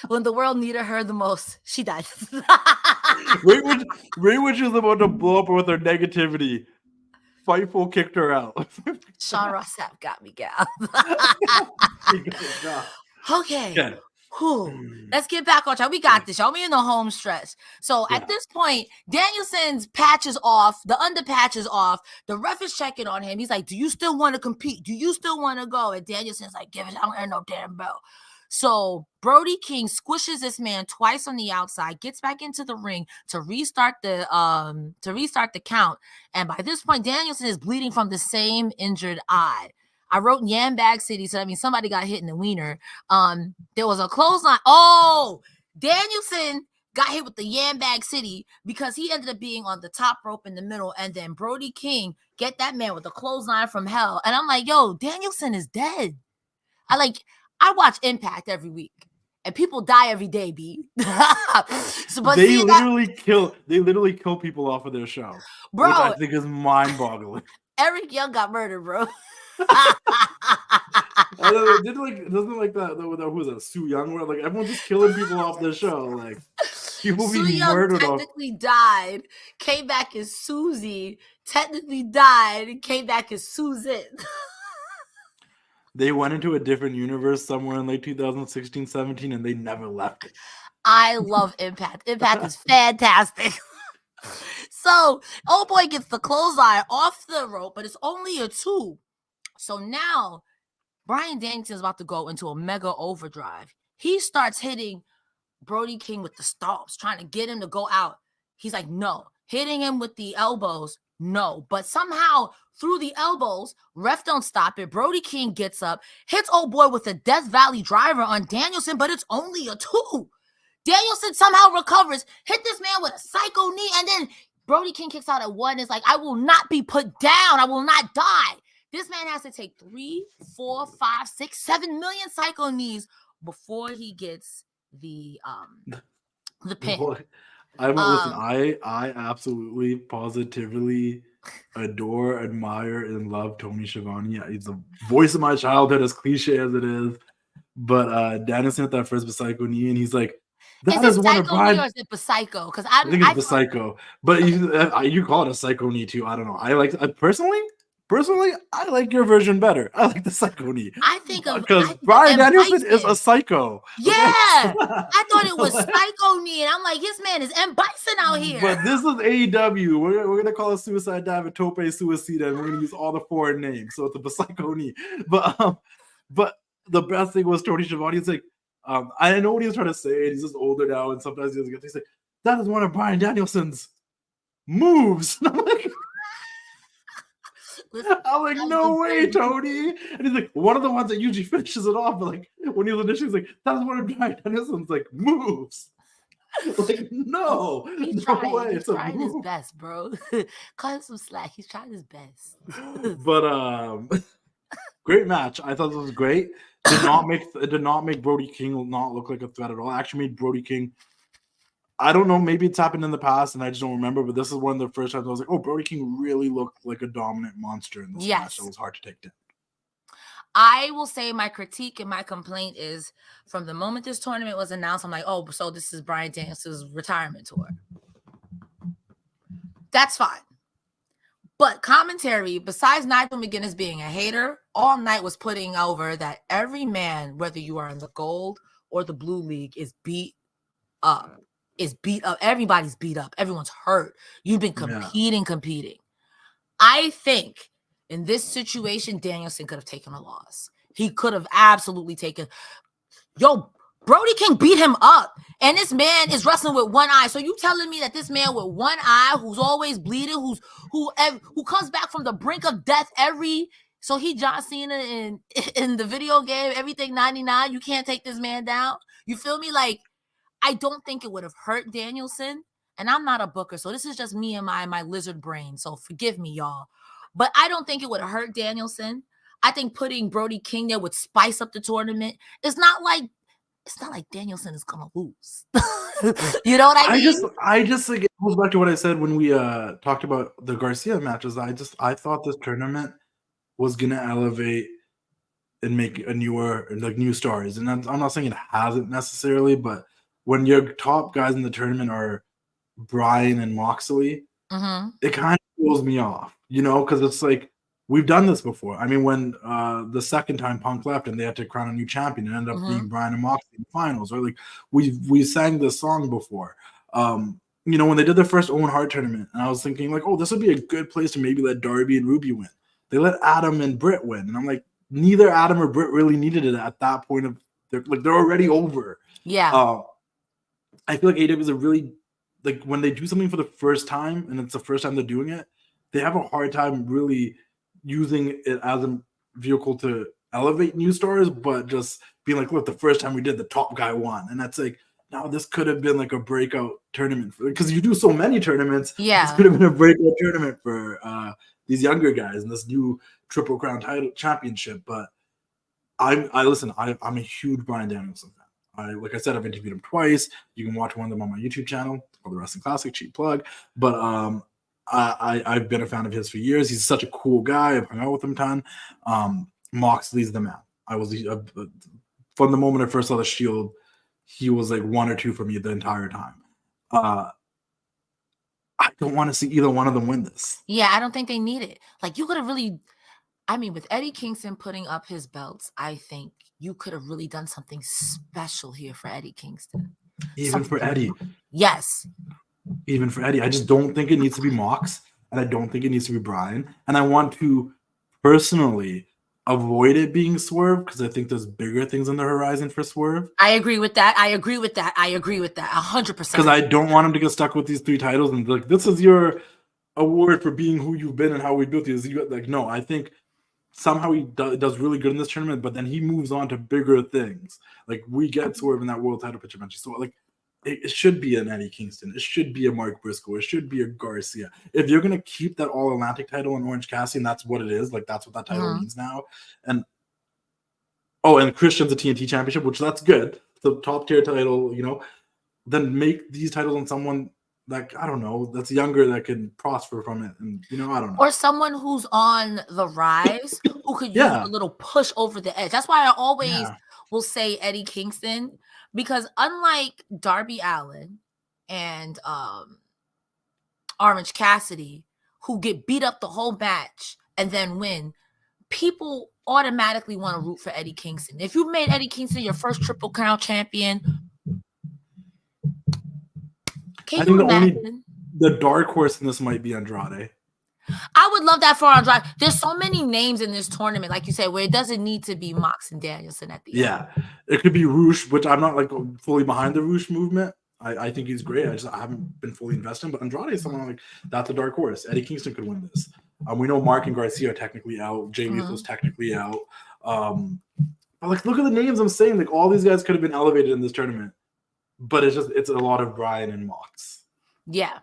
When the world needed her the most, she died. Ray Witch is about to blow up with her negativity. Fightful kicked her out. Sean Rossap got me, gal. Okay. Yeah. Whew. Let's get back on track. We got this, y'all. We in the home stretch. So at this point, Danielson's patch is off. The under patch is off. The ref is checking on him. He's like, do you still want to compete? Do you still want to go? And Danielson's like, give it. I don't hear no damn bell. So Brody King squishes this man twice on the outside, gets back into the ring to restart the count. And by this point, Danielson is bleeding from the same injured eye. I wrote Yambag City, so I mean somebody got hit in the wiener. There was a clothesline. Oh, Danielson got hit with the Yambag City because he ended up being on the top rope in the middle, and then Brody King get that man with a clothesline from hell. And I'm like, yo, Danielson is dead. I watch Impact every week, and people die every day, B. So, but they literally kill people off of their show, bro. Which I think is mind-boggling. Eric Young got murdered, bro. Doesn't like that who was that Sue Young where like everyone's just killing people off their show, like people Sue being Young murdered technically died, came back as Susie, technically died, and came back as Susan. They went into a different universe somewhere in late 2016-17 and they never left it. I love Impact. Impact is fantastic. So old boy gets the clothesline off the rope, but it's only a 2. So now Bryan Danielson is about to go into a mega overdrive. He starts hitting Brody King with the stomps, trying to get him to go out. He's like, no. Hitting him with the elbows, no. But somehow through the elbows, ref don't stop it. Brody King gets up, hits old boy with a Death Valley driver on Danielson, but it's only a 2. Danielson somehow recovers, hit this man with a psycho knee, and then Brody King kicks out at 1. It's like, I will not be put down. I will not die. This man has to take 3, 4, 5, 6, 7 million psycho knees before he gets the pin. Listen, I absolutely positively adore, admire, and love Tony Schiavone. He's the voice of my childhood, as cliche as it is. But Danielson hit that first psycho knee, and he's like, "That is one of Bryan." Or is it Psycho? Because I think it's Psycho, but you call it a psycho knee too. I don't know. Personally, I like your version better. I like the psycho knee. Because Bryan Danielson is a psycho. Yeah, I thought it was psycho knee, and I'm like, this man is M. Bison out here. But this is AEW. We're gonna call it Suicide Dive and Tope Suicida, and we're gonna use all the foreign names. So it's a psycho knee. But the best thing was Tony Schiavone. He's like, I know what he was trying to say. He's just older now, and sometimes he's like, that is one of Bryan Danielson's moves. And I'm like. I'm like, no way, Tony. And he's like, one of the ones that usually finishes it off. But like, when he was initially, he's like, that's one of Bryan Danielson's like moves. Like, no, he's trying his best, bro. Call him some slack. He's trying his best. But great match. I thought this was great. It did not make Brody King not look like a threat at all. It actually made Brody King. I don't know. Maybe it's happened in the past, and I just don't remember. But this is one of the first times I was like, "Oh, Brody King really looked like a dominant monster in this match. That was hard to take down." I will say my critique and my complaint is from the moment this tournament was announced, I'm like, "Oh, so this is Bryan Danielson's retirement tour." That's fine, But commentary, besides Nigel McGuinness being a hater, all night was putting over that every man, whether you are in the gold or the blue league, is beat up. Everybody's beat up. Everyone's hurt. You've been competing. I think in this situation, Danielson could have taken a loss. He could have absolutely taken. Brody can beat him up, and this man is wrestling with one eye. So you telling me that this man with one eye, who's always bleeding, who comes back from the brink of death so he John Cena in the video game, everything 99. You can't take this man down. You feel me? Like, I don't think it would have hurt Danielson, and I'm not a booker, so this is just me and my lizard brain. So forgive me, y'all, but I don't think it would have hurt Danielson. I think putting Brody King there would spice up the tournament. It's not like Danielson is gonna lose. You know what I mean? I just like, it goes back to what I said when we talked about the Garcia matches. I thought this tournament was gonna elevate and make a new stars. And I'm not saying it hasn't necessarily, but when your top guys in the tournament are Bryan and Moxley, it kind of throws me off, because it's like, we've done this before. I mean, when the second time Punk left and they had to crown a new champion, it ended up being Bryan and Moxley in the finals. Or like we sang this song before. When they did their first Owen Hart tournament, and I was thinking like, oh, this would be a good place to maybe let Darby and Ruby win. They let Adam and Britt win, and I'm like, neither Adam or Britt really needed it at that point of they're already over. Yeah. I feel like AEW is a really, like, when they do something for the first time and it's the first time they're doing it, they have a hard time really using it as a vehicle to elevate new stars, but just being like, look, the first time we did, the top guy won. And that's like, now this could have been like a breakout tournament because you do so many tournaments. Yeah. This could have been a breakout tournament for these younger guys and this new Triple Crown title championship. But I'm a huge Bryan Danielson fan. Like I said, I've interviewed him twice. You can watch one of them on my YouTube channel called The Wrestling Classic, cheap plug. But I've been a fan of his for years. He's such a cool guy. I've hung out with him a ton. Moxley's the man. I was from the moment I first saw the Shield, he was like 1 or 2 for me the entire time. I don't want to see either one of them win this. Yeah, I don't think they need it. Like, you could have really, with Eddie Kingston putting up his belts, I think you could have really done something special here for Eddie Kingston. Even for Eddie. Yes. Even for Eddie. I just don't think it needs to be Mox, and I don't think it needs to be Bryan. And I want to personally avoid it being Swerve because I think there's bigger things on the horizon for Swerve. I agree with that. 100%. Because I don't want him to get stuck with these 3 titles and be like, this is your award for being who you've been and how we built you. Like, no, I think somehow he does really good in this tournament, but then he moves on to bigger things. Like, we get Swerve in that world title picture eventually. So, like, it should be an Eddie Kingston. It should be a Mark Briscoe. It should be a Garcia. If you're going to keep that All-Atlantic title in Orange Cassidy, and that's what it is, like, that's what that title means now. And Christian's a TNT championship, which that's good. The top-tier title, then make these titles on someone like, I don't know, that's younger that can prosper from it. And, I don't know. Or someone who's on the rise who could use a little push over the edge. That's why I always will say Eddie Kingston, because unlike Darby Allin and Orange Cassidy, who get beat up the whole match and then win, people automatically want to root for Eddie Kingston. If you made Eddie Kingston your first Triple Crown champion, I think the dark horse in this might be Andrade. I would love that for Andrade. There's so many names in this tournament, like you said, where it doesn't need to be Mox and Danielson at the end. Yeah, it could be Roosh, which I'm not like fully behind the Roosh movement. I think he's great. I haven't been fully invested, but Andrade is someone like that's a dark horse. Eddie Kingston could win this. We know Mark and Garcia are technically out. Jay Lethal's technically out. But like, look at the names I'm saying. Like, all these guys could have been elevated in this tournament, but it's a lot of Bryan and Mox. Yeah.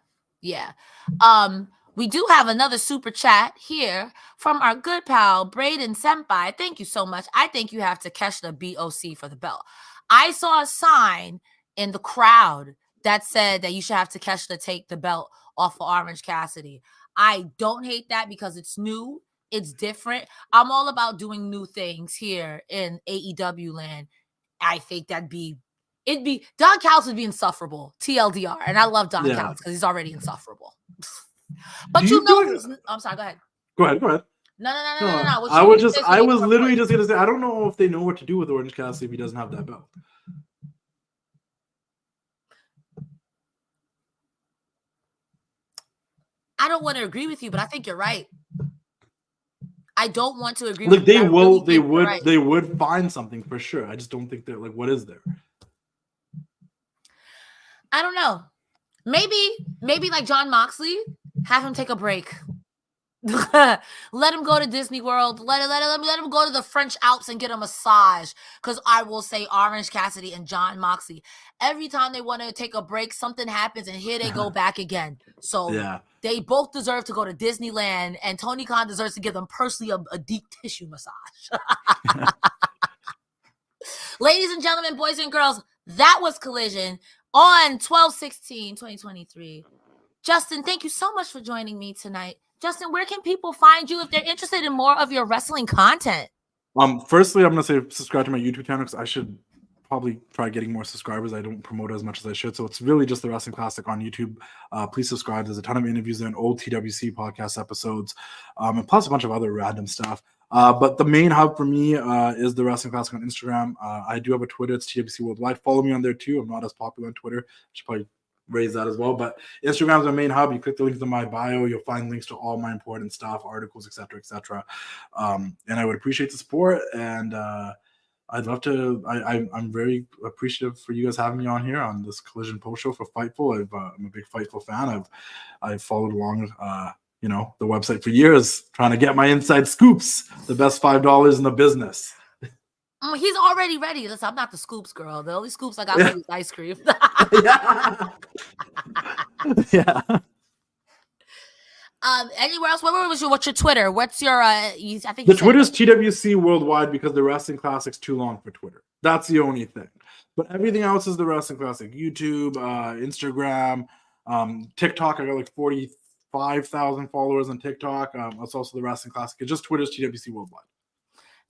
We do have another super chat here from our good pal, Braden Senpai. Thank you so much. I think you have to catch the BOC for the belt. I saw a sign in the crowd that said that you should have to catch to take the belt off of Orange Cassidy. I don't hate that because it's new. It's different. I'm all about doing new things here in AEW land. I think Don Callis would be insufferable, TLDR. And I love Don Callis because he's already insufferable. But Do you know, you- I'm sorry. Go ahead. Go ahead. No. I was literally just gonna say, I don't know if they know what to do with Orange Cassidy if he doesn't have that belt. I don't want to agree with you, but I think you're right. I don't want to agree. Like with you. they would find something for sure. I just don't think they're like, what is there? I don't know. Maybe like John Moxley, have him take a break. Let him go to Disney World. Let him go to the French Alps and get a massage. Because I will say, Orange Cassidy and John Moxley, every time they want to take a break, something happens, and here they go back again. So Yeah. They both deserve to go to Disneyland, and Tony Khan deserves to give them personally a deep tissue massage. Ladies and gentlemen, boys and girls, that was Collision on 12/16/2023. Justin, thank you so much for joining me tonight. Justin, where can people find you if they're interested in more of your wrestling content? Firstly, I'm gonna say subscribe to my YouTube channel because I should probably try getting more subscribers. I don't promote as much as I should, so it's really just the Wrestling Classic on YouTube. Please subscribe. There's a ton of interviews and old TWC podcast episodes, and plus a bunch of other random stuff. But the main hub for me is the Wrestling Classic on Instagram. I do have a Twitter. It's TWC Worldwide. Follow me on there too. I'm not as popular on Twitter. I should probably raise that as well. But Instagram is my main hub. You click the links in my bio. You'll find links to all my important stuff, articles, etc., etc. And I would appreciate the support. And I'd love to. I'm very appreciative for you guys having me on here on this Collision Post Show for Fightful. I'm a big Fightful fan. I've followed along. The website for years, trying to get my inside scoops, the best $5 in the business. He's already ready. Listen, I'm not the scoops girl. The only scoops I got for you is ice cream. Yeah. Anywhere else? What's your Twitter? What's your? The Twitter's TWC Worldwide because the Wrestling Classic's too long for Twitter. That's the only thing. But everything else is the Wrestling Classic. YouTube, Instagram, TikTok. I got like 45,000 followers on TikTok. It's also the Wrestling Classic. It's just Twitter's TWC Worldwide.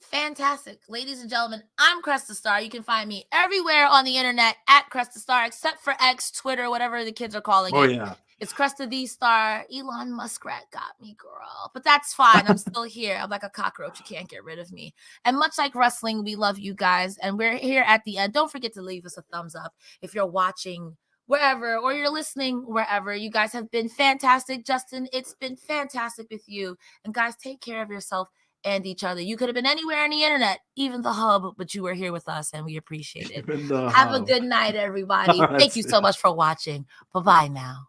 Fantastic. Ladies and gentlemen, I'm Cresta Star. You can find me everywhere on the internet at Cresta Star, except for X, Twitter, whatever the kids are calling it. Oh, yeah. It's Cresta the Star. Elon Muskrat got me, girl. But that's fine. I'm still here. I'm like a cockroach. You can't get rid of me. And much like wrestling, we love you guys. And we're here at the end. Don't forget to leave us a thumbs up if you're watching wherever or you're listening wherever. You guys have been fantastic. Justin, it's been fantastic with you. And guys, take care of yourself and each other. You could have been anywhere on the internet, even the hub, but you were here with us and we appreciate it. Have a good night, everybody. Thank you so much for watching. Bye-bye now.